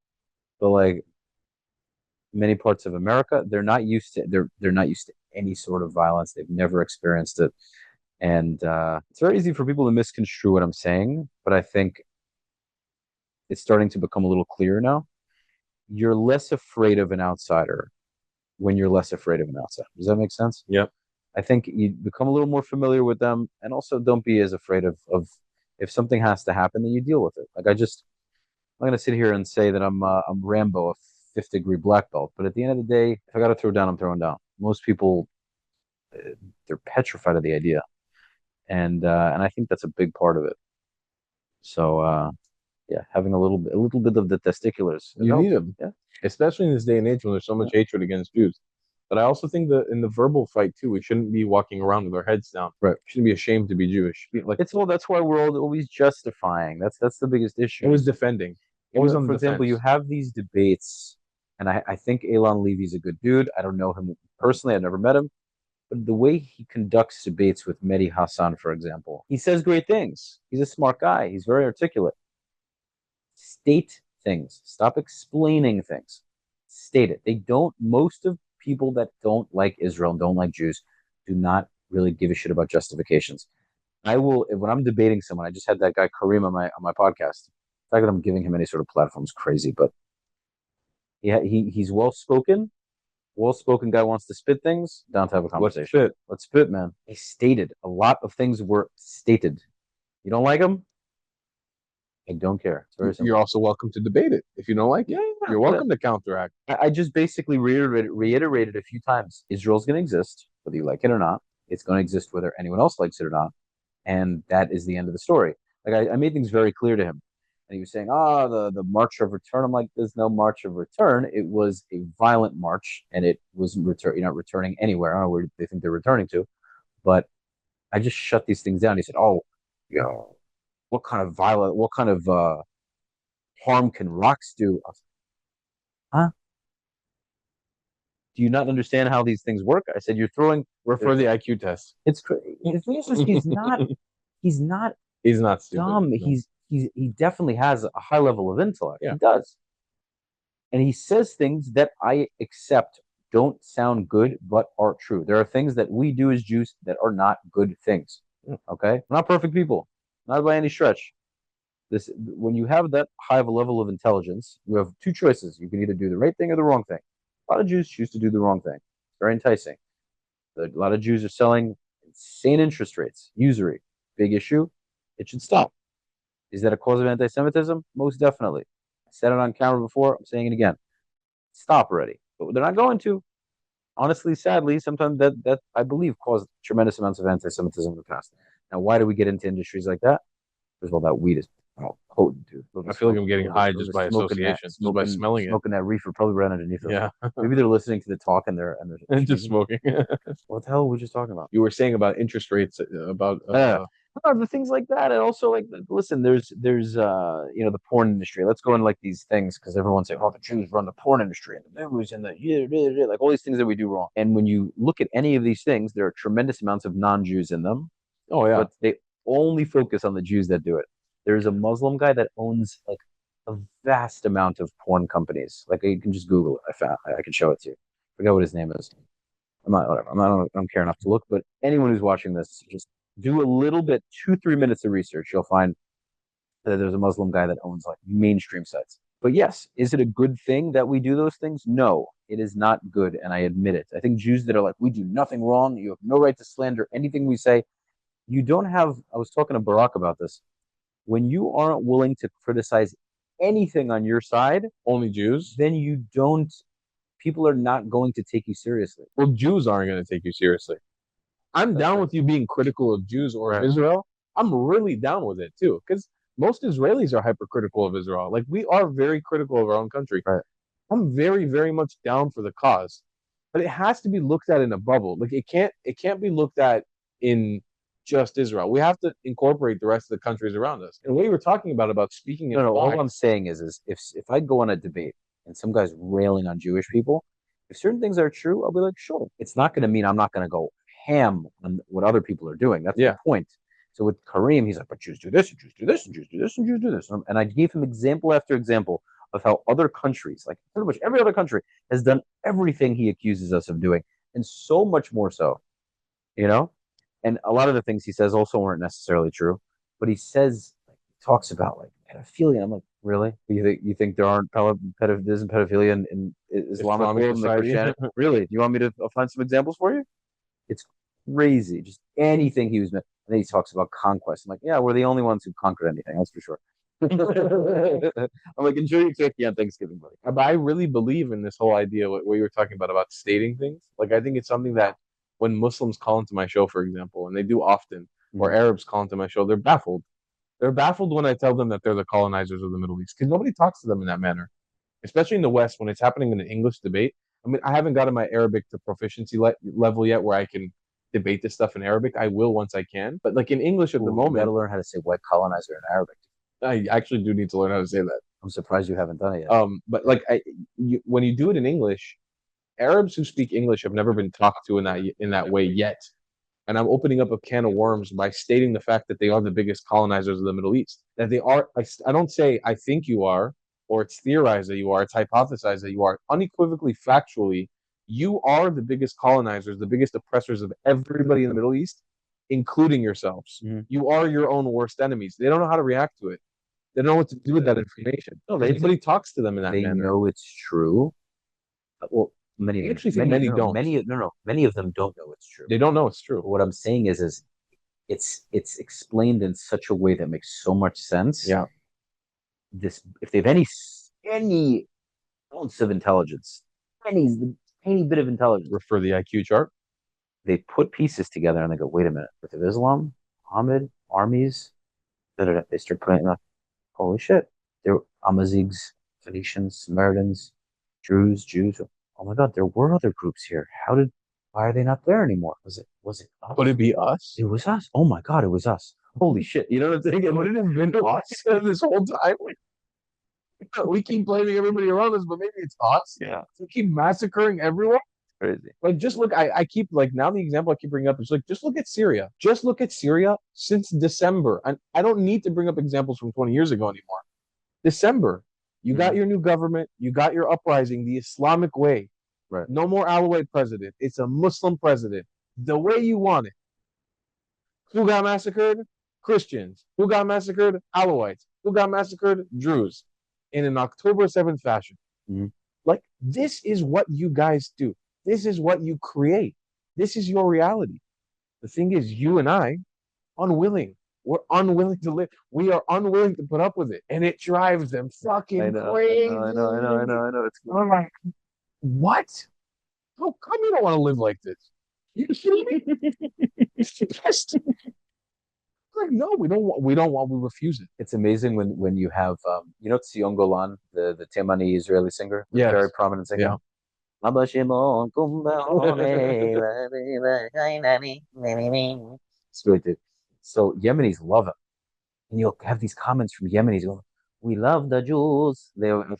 but like many parts of America, they're not used to any sort of violence. They've never experienced it. And it's very easy for people to misconstrue what I'm saying, but I think it's starting to become a little clearer now. You're less afraid of an outsider when you're less afraid of an outsider. Does that make sense? Yeah. I think you become a little more familiar with them, and also don't be as afraid of if something has to happen, then you deal with it. Like I'm going to sit here and say that I'm Rambo, a fifth degree black belt, but at the end of the day, if I got to throw down, I'm throwing down. Most people, they're petrified of the idea, and I think that's a big part of it. So yeah, having a little bit of the testiculars. You need them, yeah, especially in this day and age when there's so much hatred against Jews. But I also think that in the verbal fight too, we shouldn't be walking around with our heads down. Right. We shouldn't be ashamed to be Jewish. Like that's why we're always justifying. That's the biggest issue. It was defending. It was on for example, you have these debates, and I think Elon Levy's a good dude. I don't know him personally. I've never met him. But the way he conducts debates with Mehdi Hassan, for example, he says great things. He's a smart guy. He's very articulate. State things. Stop explaining things. State it. They don't, most of people that don't like Israel and don't like Jews do not really give a shit about justifications. I will, when I'm debating someone, I just had that guy Kareem on my podcast. The fact that I'm giving him any sort of platform is crazy, but he's well spoken. Well-spoken guy wants to spit things, down to have a conversation. Let's spit, man. He stated a lot of things were stated. You don't like them? I don't care. It's very simple. You're also welcome to debate it. If you don't like it, you're welcome to counteract. I just basically reiterated a few times. Israel's going to exist, whether you like it or not. It's going to exist whether anyone else likes it or not. And that is the end of the story. Like I made things very clear to him. And he was saying, the March of Return. I'm like, there's no March of Return. It was a violent march, and it wasn't you're not returning anywhere. I don't know where they think they're returning to. But I just shut these things down. He said, what kind of harm can rocks do? Huh? Do you not understand how these things work? I said, We're for the IQ test. It's crazy. He's not stupid. dumb. No. He definitely has a high level of intellect. Yeah. He does. And he says things that I accept don't sound good, but are true. There are things that we do as Jews that are not good things. Okay? We're not perfect people. Not by any stretch. When you have that high of a level of intelligence, you have two choices. You can either do the right thing or the wrong thing. A lot of Jews choose to do the wrong thing. It's very enticing. A lot of Jews are selling insane interest rates, usury. Big issue. It should stop. Is that a cause of anti-Semitism? Most definitely. I said it on camera before. I'm saying it again. Stop already. But they're not going to. Honestly, sadly, sometimes that I believe caused tremendous amounts of anti-Semitism in the past. Now, why do we get into industries like that? First of all, that weed is potent, dude. I feel like I'm getting high just by association, just by smelling it. Smoking that reefer probably right underneath us. Yeah. Maybe they're listening to the talk and they're And just smoking. what the hell were we just talking about? You were saying about interest rates, about the things like that, and also like listen, there's the porn industry. Let's go into like these things because everyone's saying, oh, the Jews run the porn industry and the news and the like all these things that we do wrong. And when you look at any of these things, there are tremendous amounts of non-Jews in them. Oh yeah, but they only focus on the Jews that do it. There's a Muslim guy that owns like a vast amount of porn companies. Like you can just Google it. I can show it to you. I forget what his name is. Whatever. I don't care enough to look, but anyone who's watching this, just do a little bit, 2-3 minutes of research. You'll find that there's a Muslim guy that owns like mainstream sites. But yes, is it a good thing that we do those things? No, it is not good, and I admit it. I think Jews that are like, we do nothing wrong, you have no right to slander anything we say. You don't have, I was talking to Barack about this. When you aren't willing to criticize anything on your side, only Jews, then you don't, people are not going to take you seriously. Well, Jews aren't going to take you seriously. I'm down with you being critical of Jews or of Israel. I'm really down with it too, because most Israelis are hypercritical of Israel. Like we are very critical of our own country. Right. I'm very, very much down for the cause, but it has to be looked at in a bubble. Like it can't be looked at in just Israel. We have to incorporate the rest of the countries around us. And what you were talking about speaking. No. All I'm saying is if I go on a debate and some guy's railing on Jewish people, if certain things are true, I'll be like, sure. It's not going to mean I'm not going to go ham on what other people are doing. That's the point. So with Kareem, he's like, but Jews do this, and Jews do this, and Jews do this, and Jews do this. And I gave him example after example of how other countries, like pretty much every other country, has done everything he accuses us of doing, and so much more so, you know? And a lot of the things he says also aren't necessarily true, but he says, he talks about like pedophilia. I'm like, really? You think there aren't pedophilia in Islamic world and Christianity? Really? Do you want me to find some examples for you? It's crazy. Just anything he was. And then he talks about conquest. I'm like, yeah, we're the only ones who conquered anything. That's for sure. I'm like, enjoy your turkey on Thanksgiving, buddy. But I really believe in this whole idea what you were talking about stating things. Like I think it's something that when Muslims call into my show, for example, and they do often, or Arabs call into my show, they're baffled. They're baffled when I tell them that they're the colonizers of the Middle East because nobody talks to them in that manner, especially in the West when it's happening in an English debate. I mean, I haven't gotten my Arabic to proficiency level yet where I can debate this stuff in Arabic. I will once I can. But like in English at the moment. You got to learn how to say white colonizer in Arabic. I actually do need to learn how to say that. I'm surprised you haven't done it yet. But like when you do it in English, Arabs who speak English have never been talked to in that way yet. And I'm opening up a can of worms by stating the fact that they are the biggest colonizers of the Middle East. That they are, I don't say I think you are, or it's theorized that you are, it's hypothesized that you are. Unequivocally, factually, you are the biggest colonizers, the biggest oppressors of everybody in the Middle East, including yourselves. Mm-hmm. You are your own worst enemies. They don't know how to react to it. They don't know what to do with that information. No, nobody talks to them in that manner. They know it's true. Well, many of them don't. Many of them don't know it's true. They don't know it's true. But what I'm saying is it's explained in such a way that makes so much sense. Yeah. If they have any ounce of intelligence, any bit of intelligence, refer the IQ chart. They put pieces together and they go, wait a minute, with Islam, Muhammad, armies, they start putting up. Holy shit! There were Amazighs, Phoenicians, Samaritans, Jews. Oh my God, there were other groups here. Why are they not there anymore? Was it us? Would it be us? It was us. Oh my God, it was us. Holy shit! You know what I'm saying? Would it have been us this whole time? We keep blaming everybody around us, but maybe it's us. Yeah. We keep massacring everyone. Crazy. Like, just look. I keep like now the example I keep bringing up is like just look at Syria. Just look at Syria since December. And I don't need to bring up examples from 20 years ago anymore. December, you got your new government. You got your uprising, the Islamic way. Right. No more Alawite president. It's a Muslim president, the way you want it. Who got massacred? Christians. Who got massacred? Alawites. Who got massacred? Druze. In an October 7th fashion. Mhm. Like, this is what you guys do. This is what you create. This is your reality. The thing is, you and I, unwilling. We're unwilling to live. We are unwilling to put up with it. And it drives them I fucking know, crazy. I know. It's I'm like, what? How come you don't want to live like this? You kidding me? Yes. Like, no, we refuse it. it's amazing when you have you know Sion Golan, the Temani Israeli singer, very Yes. prominent singer. Yeah. It's really good. So Yemenis love him, and you'll have these comments from Yemenis going, "We love the Jews."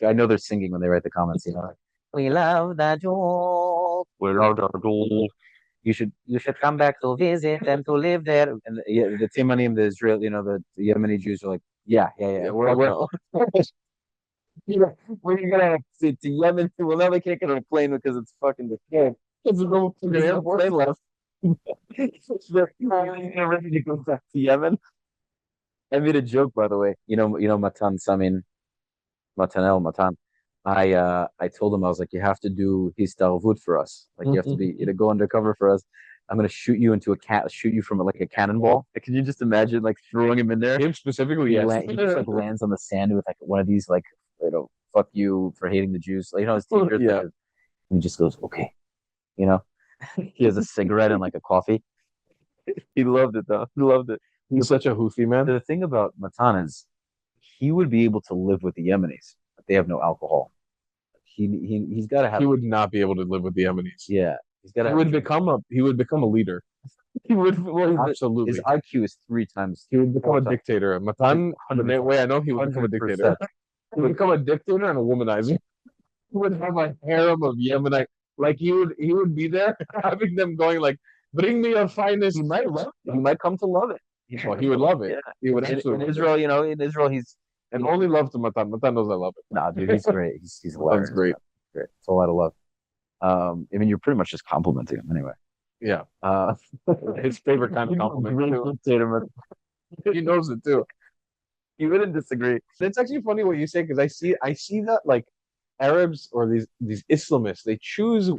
I know they're singing when they write the comments. You know, like, "We love the Jews. We love the Jews. You should come back to visit and to live there." And the Timanim, the Israel, the Yemeni Jews are like, "Yeah, yeah, yeah. Yeah, we're You know, we're gonna have to Yemen. We'll never can't get on a plane because it's fucking destroyed. There's no plane left. They're ready to go back to Yemen. I made a joke, by the way. Matan Samin, Matan. I told him I was like, you have to do his talvut for us. Like you have to go undercover for us. I'm gonna shoot you from like a cannonball. Like, can you just imagine like throwing him in there? him specifically, yes. He just like lands on the sand with like one of these like fuck you for hating the Jews. Like, his t-shirts. Yeah. And he just goes, okay, you know. He has a cigarette and like a coffee. He loved it though. He loved it. He's such a Houthi man. The thing about Matan is he would be able to live with the Yemenis, but they have no alcohol. He's got to have. He would not be able to live with the Yemenis. Yeah, he's got to. He would become a leader. He would. Well, Absolutely. His IQ is 3 times. He would become a dictator. Matan, the way I know, he would become a dictator. He would become a dictator and a womanizer. He would have a harem of Yemenite. Like he would be there having them going like, bring me your finest. He might love it. He might come to love it. Well, he would love it. Yeah. He would In absolutely. Israel, in Israel, he's and only love to Matan. Matan knows I love it. Nah, dude, he's great. He's hilarious. That's great. Great. It's a lot of love. I mean, you're pretty much just complimenting him anyway. Yeah. Uh, His favorite kind of compliment. He knows it too. You wouldn't disagree. It's actually funny what you say because I see that like Arabs or these Islamists they choose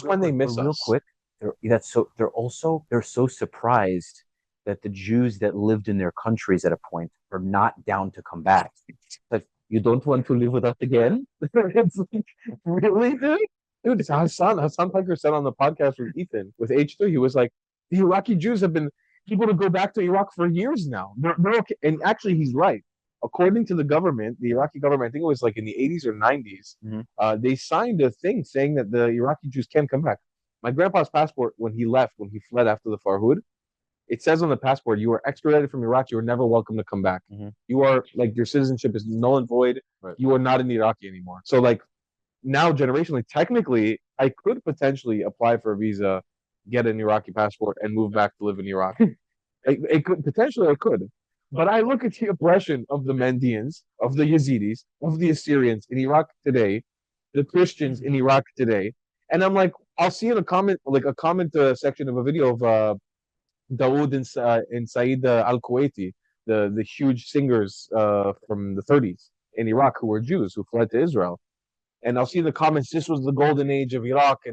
when they miss real us. Quick, they're so surprised that the Jews that lived in their countries at a point are not down to come back. Like, you don't want to live with us again? It's like, really, dude? Dude, it's Hassan Piker said on the podcast with Ethan with H3. He was like, the Iraqi Jews have been able to go back to Iraq for years now. They're okay. And actually, he's right. According to the government, the Iraqi government, I think it was like in the 80s or 90s, they signed a thing saying that the Iraqi Jews can come back. My grandpa's passport, when he fled after the Farhud, it says on the passport, you are extradited from Iraq. You are never welcome to come back. You are like your citizenship is null and void. Right. You are not an Iraqi anymore. So like now, generationally, technically, I could potentially apply for a visa, get an Iraqi passport, and move back to live in Iraq. It could potentially, I could. But I look at the oppression of the Mandeans, of the Yazidis, of the Assyrians in Iraq today, the Christians in Iraq today, and I'm like, I'll see in a comment, section of a video of Dawood and Saeed al-Kuwaiti, the huge singers from the 30s in Iraq who were Jews who fled to Israel. And I'll see in the comments, this was the golden age of Iraq,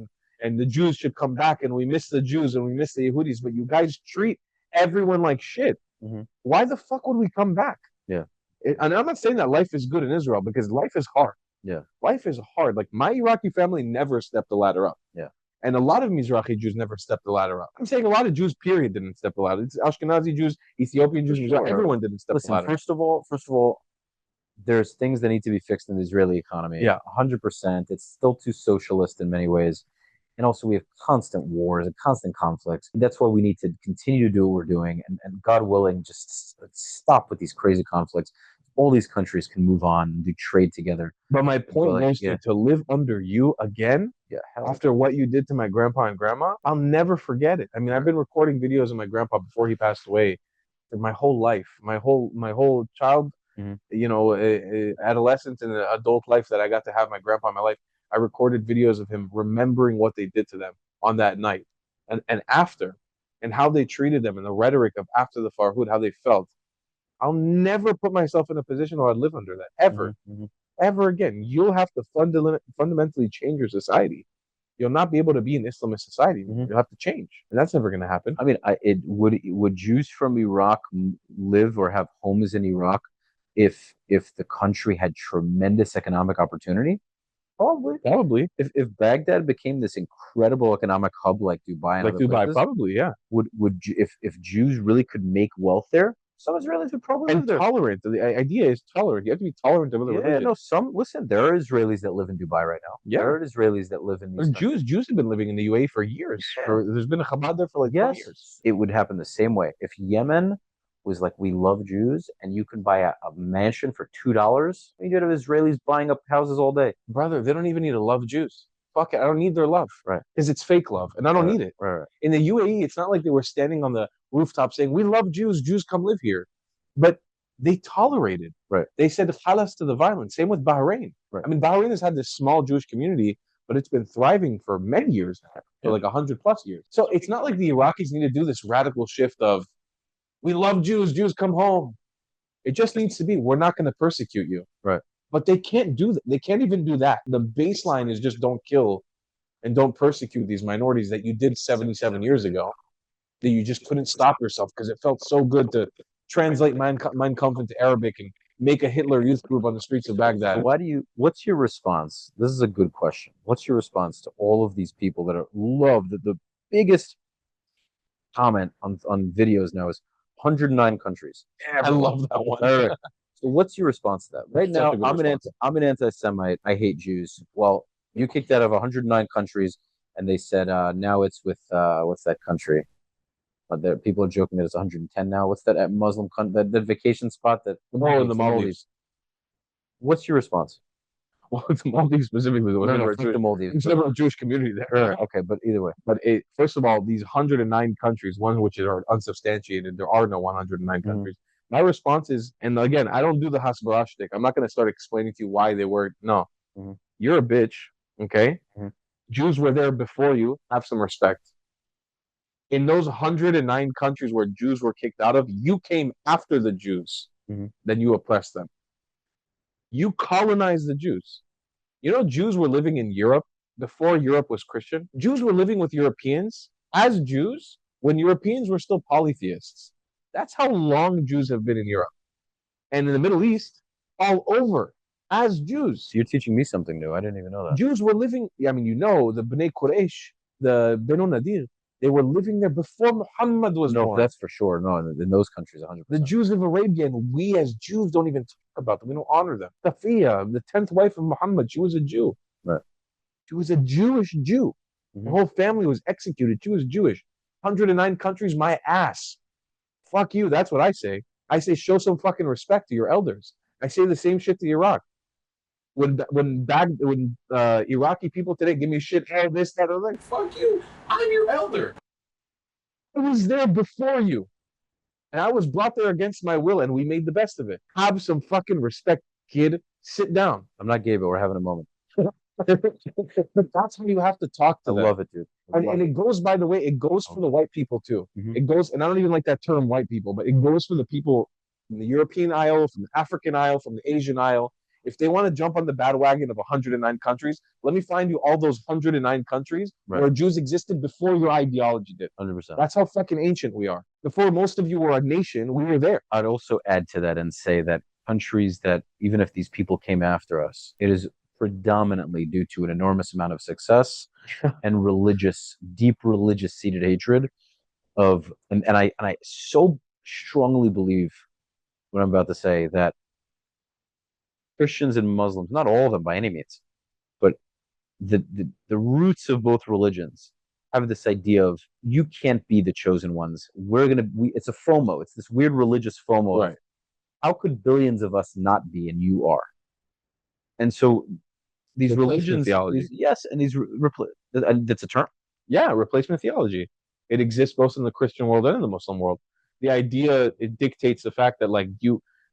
and the Jews should come back, and we miss the Jews and we miss the Yehudis, but you guys treat everyone like shit. Why the fuck would we come back? Yeah. And I'm not saying that life is good in Israel because life is hard. Yeah. Life is hard. Like my Iraqi family never stepped the ladder up. Yeah. And a lot of Mizrahi Jews never stepped the ladder up. I'm saying a lot of Jews, period, didn't step the ladder. It's Ashkenazi Jews, Ethiopian Jews, sure. Everyone didn't step the ladder. First of all, there's things that need to be fixed in the Israeli economy. Yeah. 100%. It's still too socialist in many ways. And also we have constant wars and constant conflicts. That's why we need to continue to do what we're doing and God willing, just stop with these crazy conflicts. All these countries can move on and do trade together. But my point was to live under you again, after what you did to my grandpa and grandma, I'll never forget it. I mean, I've been recording videos of my grandpa before he passed away for my whole life, my whole child, adolescence and adult life that I got to have my grandpa in my life. I recorded videos of him remembering what they did to them on that night and after, and how they treated them and the rhetoric of after the Farhud, how they felt. I'll never put myself in a position where I'd live under that ever, Mm-hmm. ever again. You'll have to fundamentally change your society. You'll not be able to be an Islamist society anymore. Mm-hmm. You'll have to change, and that's never going to happen. I mean, would Jews from Iraq live or have homes in Iraq if the country had tremendous economic opportunity? Probably, If Baghdad became this incredible economic hub like Dubai and like other Dubai, places, probably, yeah. if Jews really could make wealth there, some Israelis would probably live And there. tolerant. The idea is tolerant. You have to be tolerant of other Yeah, religions. no, listen, there are Israelis that live in Dubai right now. Yeah. There are Israelis that live in these countries. Jews have been living in the UAE for years. Yeah. There's been a Chabad there for like 20 years. It would happen the same way. If Yemen was like, we love Jews, and you can buy a mansion for $2, you get Israelis buying up houses all day. Brother, they don't even need to love Jews. Fuck it, I don't need their love. Right. Because it's fake love, and I don't need it. Right. In the UAE, it's not like they were standing on the rooftop saying, we love Jews, Jews come live here. But they tolerated. Right. They said halas to the violence. Same with Bahrain. Right. I mean, Bahrain has had this small Jewish community, but it's been thriving for many years now, for like 100+ years. So it's not like the Iraqis need to do this radical shift of, we love Jews, Jews come home. It just needs to be, we're not going to persecute you. Right. But they can't do that. They can't even do that. The baseline is just don't kill and don't persecute these minorities that you did 77 years ago, that you just couldn't stop yourself because it felt so good to translate Mein Kampf into Arabic and make a Hitler youth group on the streets of Baghdad. What's your response? This is a good question. What's your response to all of these people that love the biggest comment on videos now is 109 countries. Yeah, I love that one. All right. So what's your response to that? Right now, I'm an anti-Semite. I hate Jews. Well, you kicked out of 109 countries, and they said now it's with what's that country? People are joking that it's 110 now. What's that Muslim country? That vacation spot that in the Maldives. What's your response? Well, the Maldives specifically, no, the Maldives. There's never a Jewish community there. Right. Okay, but either way. But first of all, these 109 countries, one of which are unsubstantiated, there are no 109 countries. My response is, and again, I don't do the Hasbara shtick. I'm not going to start explaining to you why they were. No, you're a bitch. Okay, Jews were there before you. Have some respect. In those 109 countries where Jews were kicked out of, you came after the Jews. Then you oppressed them. You colonized the Jews. You know, Jews were living in Europe before Europe was Christian. Jews were living with Europeans as Jews when Europeans were still polytheists. That's how long Jews have been in Europe. And in the Middle East, all over, as Jews. So you're teaching me something new. I didn't even know that. Jews were living, I mean, you know, the Bnei Quraysh, the Benu Nadir, they were living there before Muhammad was born. That's for sure. No, in those countries, 100%. The Jews of Arabia, and we as Jews don't even talk about them. We don't honor them. Safiya, the 10th wife of Muhammad, she was a Jew. Right. She was a Jewish Jew. The whole family was executed. She was Jewish. 109 countries, my ass. Fuck you. That's what I say. I say show some fucking respect to your elders. I say the same shit to Iraq. When Iraqi people today give me shit, oh, this, that, I'm like, fuck you. I'm your elder. I was there before you. And I was brought there against my will, and we made the best of it. Have some fucking respect, kid. Sit down. I'm not gay, but we're having a moment. But that's how you have to talk to them. I love it, dude. And it goes, by the way, it goes for the white people too. It goes, and I don't even like that term white people, but it goes for the people from the European aisle, from the African aisle, from the Asian aisle. If they want to jump on the bandwagon of 109 countries, let me find you all those 109 countries where Jews existed before your ideology did. 100%. That's how fucking ancient we are. Before most of you were a nation, we were there. I'd also add to that and say that countries that, even if these people came after us, it is predominantly due to an enormous amount of success and deep religious seated hatred of, and I so strongly believe what I'm about to say, that Christians and Muslims, not all of them by any means, but the roots of both religions have this idea of, you can't be the chosen ones. It's a FOMO. It's this weird religious FOMO. Right. How could billions of us not be, and you are? And so these religions, that's a term. Yeah, replacement theology. It exists both in the Christian world and in the Muslim world. The idea, it dictates the fact that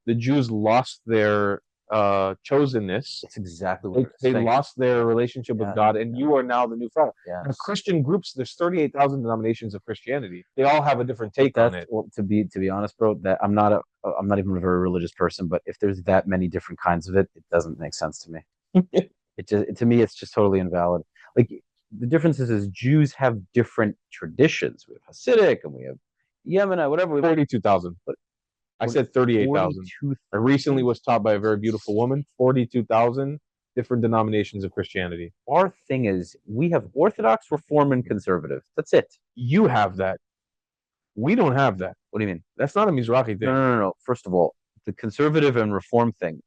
the Jews lost their chosenness. It's exactly what They, it is. they Thank you. lost their relationship with Yeah, God, and you are now the new father. Now, yes. Christian groups, there's 38,000 denominations of Christianity. They all have a different But take on it. well, to be honest, bro, that I'm not even a very religious person, but if there's that many different kinds of it, it doesn't make sense to me. To me, it's just totally invalid. Like the difference is Jews have different traditions. We have Hasidic and we have Yemenite, whatever. 42,000. But I said 38,000. 42. I recently was taught by a very beautiful woman, 42,000 different denominations of Christianity. Our thing is we have Orthodox, Reform, and Conservative. That's it. You have that. We don't have that. What do you mean? That's not a Mizrahi thing. No. First of all, the Conservative and Reform thing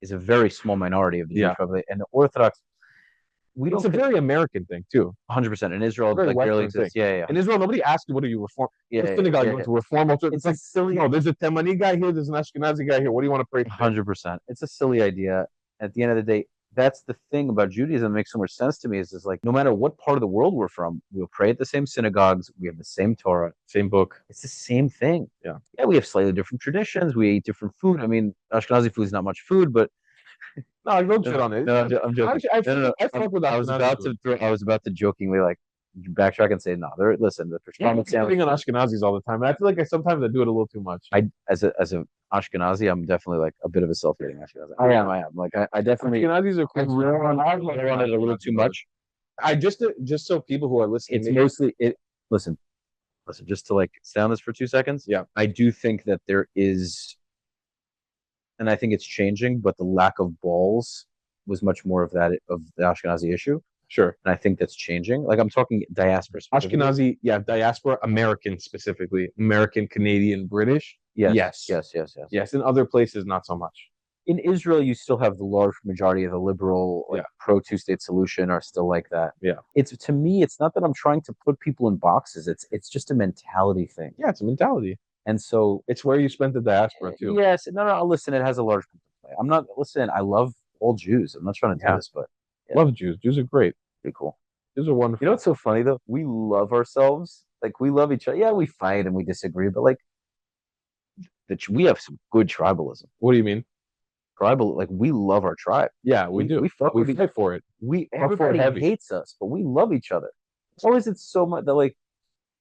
is a very small minority of the Jewish population, and the Orthodox. We It's don't. a very American thing too. 100% in Israel, Very like barely Western exists. Yeah. In Israel, nobody asks you, what are you reform? Yeah, What synagogue you yeah. went to? Reform? It's like silly. No, there's a Temani guy here, there's an Ashkenazi guy here. What do you want to pray for? 100%. It's a silly idea. At the end of the day, that's the thing about Judaism that makes so much sense to me is like no matter what part of the world we're from, we'll pray at the same synagogues, we have the same Torah, same book. It's the same thing. Yeah. Yeah, we have slightly different traditions. We eat different food. I mean, Ashkenazi food is not much food, but no, don't shit on it. No, I'm joking. I fuck with Ashkenazi. I was about to jokingly like backtrack and say, no, listen, the pastrami sandwich. On Ashkenazis all the time. And I feel like sometimes I do it a little too much. As a Ashkenazi, I'm definitely like a bit of a self-hating Ashkenazi. I am. Like I definitely. Ashkenazis are cool. I run it a little too much. I just so people who are listening. It's mostly it. Listen, just to like stay on this for 2 seconds. Yeah, I do think that there is, and I think it's changing, but the lack of balls was much more of the Ashkenazi issue. Sure. And I think that's changing. Like I'm talking diaspora. Ashkenazi, yeah, diaspora, American specifically, American, Canadian, British. Yes. In other places, not so much. In Israel, you still have the large majority of the liberal, pro two-state solution are still like that. Yeah. It's to me, it's not that I'm trying to put people in boxes. It's just a mentality thing. Yeah, it's a mentality. And so it's where you spent the diaspora too. Yes. No. Listen, it has a large play. I'm not. Listen, I love all Jews. I'm not trying to do this, but love Jews. Jews are great. Pretty cool. Jews are wonderful. You know what's so funny though? We love ourselves. Like we love each other. Yeah, we fight and we disagree, but like we have some good tribalism. What do you mean? Tribal, like we love our tribe. Yeah, we do. We fight for it. Everybody hates us, but we love each other. It's so much that like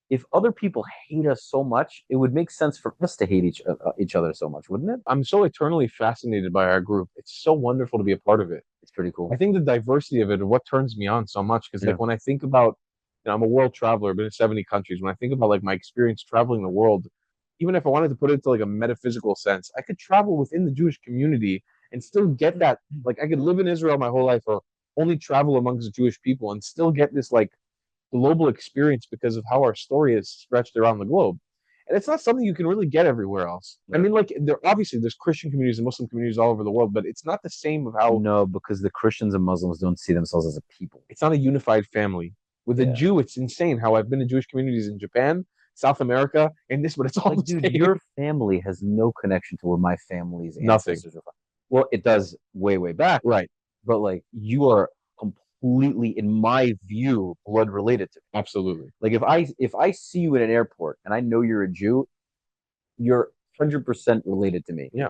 if other people hate us so much, it would make sense for us to hate each other so much, wouldn't it? I'm so eternally fascinated by our group. It's so wonderful to be a part of it. It's pretty cool. I think the diversity of it is what turns me on so much because like when I think about, I'm a world traveler, I've been in 70 countries. When I think about like my experience traveling the world, even if I wanted to put it into like a metaphysical sense, I could travel within the Jewish community and still get that. Like I could live in Israel my whole life or only travel amongst Jewish people and still get this like global experience because of how our story is stretched around the globe. And it's not something you can really get everywhere else. I mean, like there's Christian communities and Muslim communities all over the world, but it's not the same of how. No, because the Christians and Muslims don't see themselves as a people. It's not a unified family. With a Jew, it's insane how I've been to Jewish communities in Japan, South America, and this, but it's all like, dude, your family has no connection to where my family's ancestors are from. Well, it does way, way back. Right. But like you are completely, in my view, blood related to me. Absolutely. Like if I see you at an airport and I know you're a Jew, you're 100% related to me. Yeah.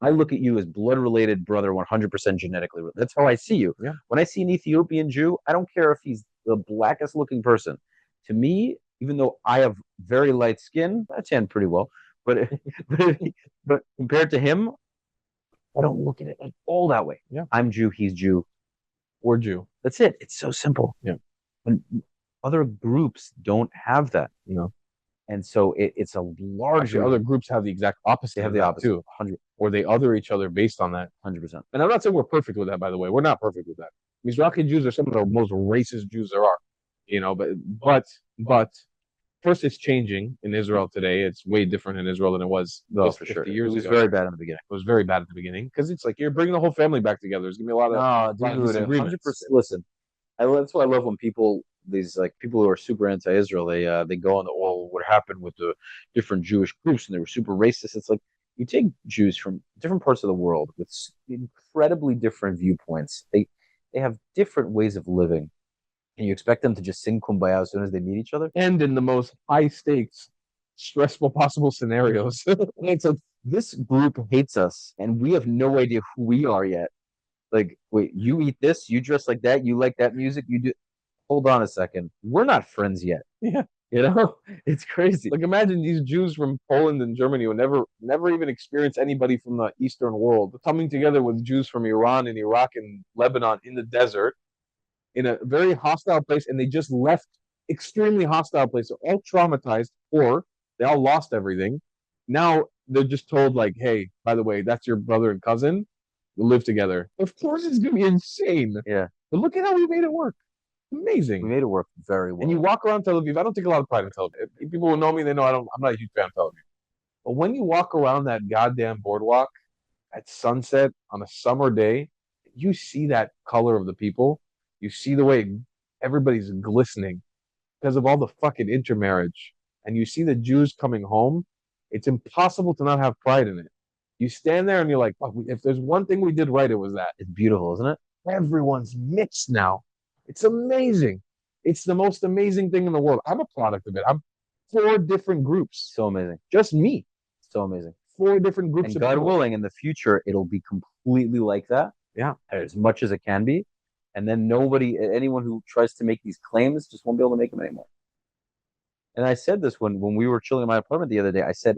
I look at you as blood related brother, 100% genetically related. That's how I see you. Yeah. When I see an Ethiopian Jew, I don't care if he's the blackest looking person. To me, even though I have very light skin, I tan pretty well, but but compared to him, I don't look at it at all that way. Yeah. I'm Jew, he's Jew. Or Jew. That's it. It's so simple. Yeah. When other groups don't have that, and so it's a large. Other groups have the exact opposite. They have the opposite too. Or they other each other based on that. 100%. And I'm not saying we're perfect with that, by the way. We're not perfect with that. Mizrahi Jews are some of the most racist Jews there are. But first, it's changing in Israel today. It's way different in Israel than it was for sure. Years ago. It was very bad in the beginning. It was very bad at the beginning because it's like you're bringing the whole family back together. There's gonna be a lot of disagreements. 100%. Listen, that's why I love when people who are super anti-Israel, they go on what happened with the different Jewish groups and they were super racist. It's like you take Jews from different parts of the world with incredibly different viewpoints. They have different ways of living. And you expect them to just sing Kumbaya as soon as they meet each other? And in the most high stakes, stressful possible scenarios. this group hates us, and we have no idea who we are yet. Like, wait, you eat this, you dress like that, you like that music, you do. Hold on a second, we're not friends yet. Yeah. You know, it's crazy. Like imagine these Jews from Poland and Germany who never even experienced anybody from the Eastern world coming together with Jews from Iran and Iraq and Lebanon in the desert in a very hostile place, and they just left extremely hostile place. They're all traumatized, or they all lost everything. Now they're just told like, hey, by the way, that's your brother and cousin. We live together. Of course, it's gonna be insane. Yeah, But look at how we made it work. we Amazing. made it work very well. And you walk around Tel Aviv. I don't take a lot of pride in Tel Aviv. People who know me, they know I'm not a huge fan of Tel Aviv. But when you walk around that goddamn boardwalk at sunset on a summer day, you see that color of the people. You see the way everybody's glistening because of all the fucking intermarriage. And you see the Jews coming home. It's impossible to not have pride in it. You stand there and you're like, oh, if there's one thing we did right, it was that. It's beautiful, isn't it? Everyone's mixed now. It's amazing. It's the most amazing thing in the world. I'm a product of it. I'm four different groups. So amazing. Just me. So amazing. Four different groups And of God people. willing, in the future, it'll be completely like that. Yeah. As much as it can be. And then anyone who tries to make these claims just won't be able to make them anymore. And I said this when we were chilling in my apartment the other day. I said,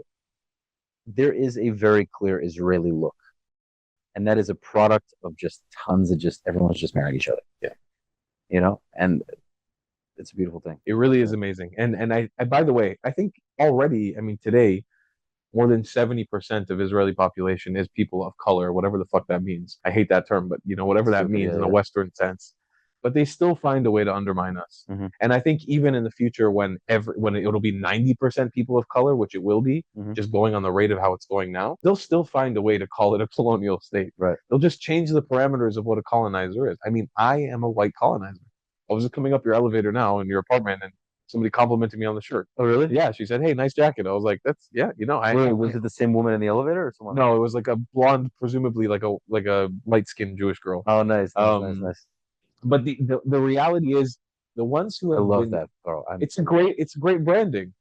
there is a very clear Israeli look. And that is a product of just tons of everyone's just marrying each other. Yeah. You know, and it's a beautiful thing. It really is amazing. And I by the way, I think already, I mean, today, more than 70% of Israeli population is people of color, whatever the fuck that means. I hate that term, but whatever that means in a Western sense. But they still find a way to undermine us. Mm-hmm. And I think even in the future, when it'll be 90% people of color, which it will be, just going on the rate of how it's going now, they'll still find a way to call it a colonial state. Right. They'll just change the parameters of what a colonizer is. I mean, I am a white colonizer. I was just coming up your elevator now in your apartment, and somebody complimented me on the shirt. Oh, really? Yeah, she said, "Hey, nice jacket." I was like, "That's yeah." Wait, was it the same woman in the elevator or someone? No, it was like a blonde, presumably like a light skinned Jewish girl. Oh, nice, nice. But the reality is, the ones who have I love that, Carl. It's great branding,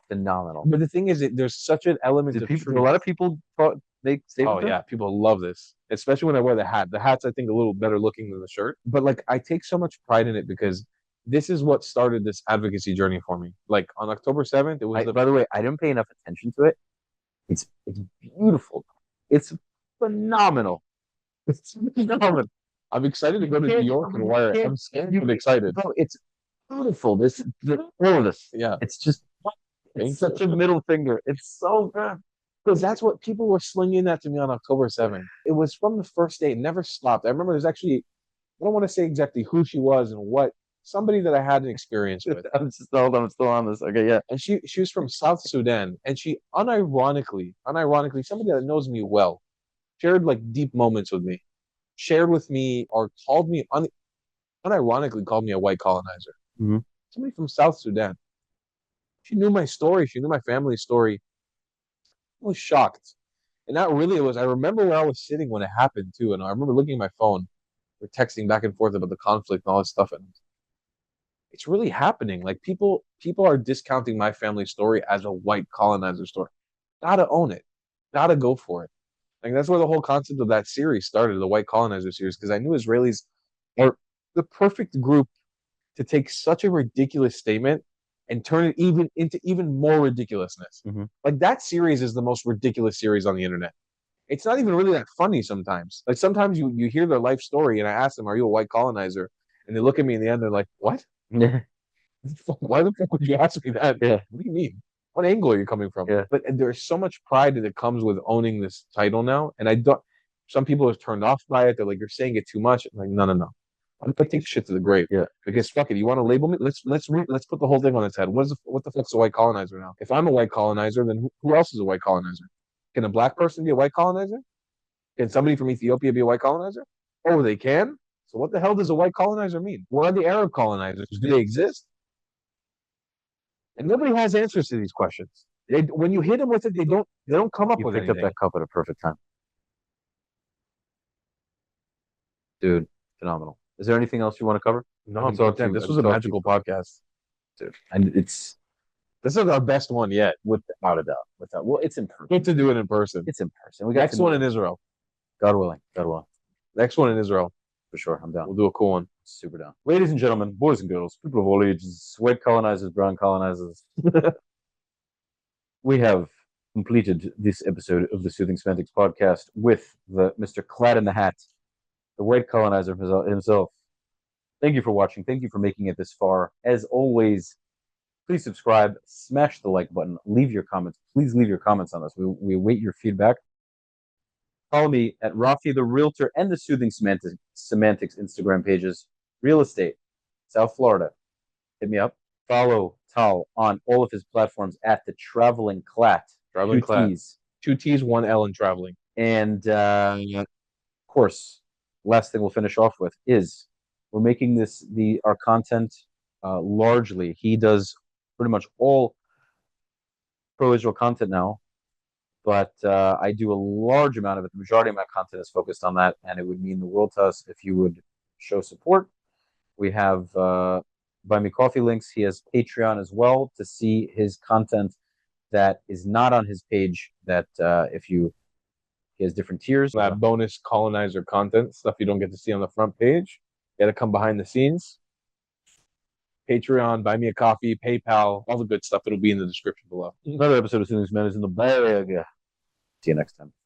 Phenomenal. But the thing is, there's such an element of truth. A lot of people thought they saved. Oh yeah, people love this, especially when I wear the hat. The hat's I think a little better looking than the shirt, but like I take so much pride in it because this is what started this advocacy journey for me. Like on October 7th, it was. By the way, I didn't pay enough attention to it. It's beautiful. It's phenomenal. It's phenomenal. I'm excited to go to New York and wear it. I'm scared but excited. Bro, it's beautiful. All of this. Yeah. It's just it's such a middle finger. It's so good. Because that's what people were slinging that to me on October 7th. It was from the first day. It never stopped. I remember there's actually, I don't want to say exactly who she was and what, somebody that I had an experience with. I'm still on this. Okay, yeah. And she was from South Sudan. And she unironically, somebody that knows me well, shared like deep moments with me. Shared with me or called me unironically called me a white colonizer. Mm-hmm. Somebody from South Sudan. She knew my story. She knew my family's story. I was shocked. And that really was, I remember where I was sitting when it happened too. And I remember looking at my phone. We're texting back and forth about the conflict and all this stuff. And it's really happening. Like people are discounting my family story as a white colonizer story. Gotta own it. Gotta go for it. Like that's where the whole concept of that series started, the white colonizer series, because I knew Israelis are the perfect group to take such a ridiculous statement and turn it into even more ridiculousness. Mm-hmm. Like that series is the most ridiculous series on the internet. It's not even really that funny sometimes. Like sometimes you hear their life story and I ask them, "Are you a white colonizer?" And they look at me in the end, they're like, "What? Yeah. Why the fuck would you ask me that? Yeah. What do you mean? What angle are you coming from?" Yeah. But there's so much pride that comes with owning this title now. And I don't, some people are turned off by it. They're like, "You're saying it too much." I'm like, no. I'm gonna take shit to the grave. Yeah. Because fuck it. You want to label me? Let's put the whole thing on its head. What the fuck's a white colonizer now? If I'm a white colonizer, then who else is a white colonizer? Can a black person be a white colonizer? Can somebody from Ethiopia be a white colonizer? Oh, they can? So what the hell does a white colonizer mean? What are the Arab colonizers? Do they exist? And nobody has answers to these questions. When you hit them with it, they don't come up with anything. You picked up that cup at a perfect time. Dude, phenomenal. Is there anything else you want to cover? No, I'm content. This was a magical podcast. Dude. And it's This is our best one yet. without a doubt. Well, it's in person. Good to do it in person. It's in person. We got Next one in Israel. God willing. God willing. Next one in Israel. For sure. I'm down. We'll do a cool one. Super down. Ladies and gentlemen, boys and girls, people of all ages, white colonizers, brown colonizers, we have completed this episode of the Soothing Semantics podcast with the Mr. Clad in the Hat, the white colonizer himself. Thank you for watching. Thank you for making it this far. As always, please subscribe, smash the like button, leave your comments. Please leave your comments on this. We await your feedback. Follow me at Rafi the Realtor and the Soothing Semantics Instagram pages. Real estate, South Florida. Hit me up. Follow Tal on all of his platforms at the Traveling Clat. Traveling Clat. T's. 2 T's, 1 L in traveling. And of course, last thing we'll finish off with is we're making our content largely. He does pretty much all pro-Israel content now, but I do a large amount of it. The majority of my content is focused on that, and it would mean the world to us if you would show support. We have Buy Me Coffee links. He has Patreon as well to see his content that is not on his page. That he has different tiers. That bonus colonizer content, stuff you don't get to see on the front page. You got to come behind the scenes. Patreon, Buy Me a Coffee, PayPal, all the good stuff. It'll be in the description below. Another episode of Soothing Semantics in the bag. See you next time.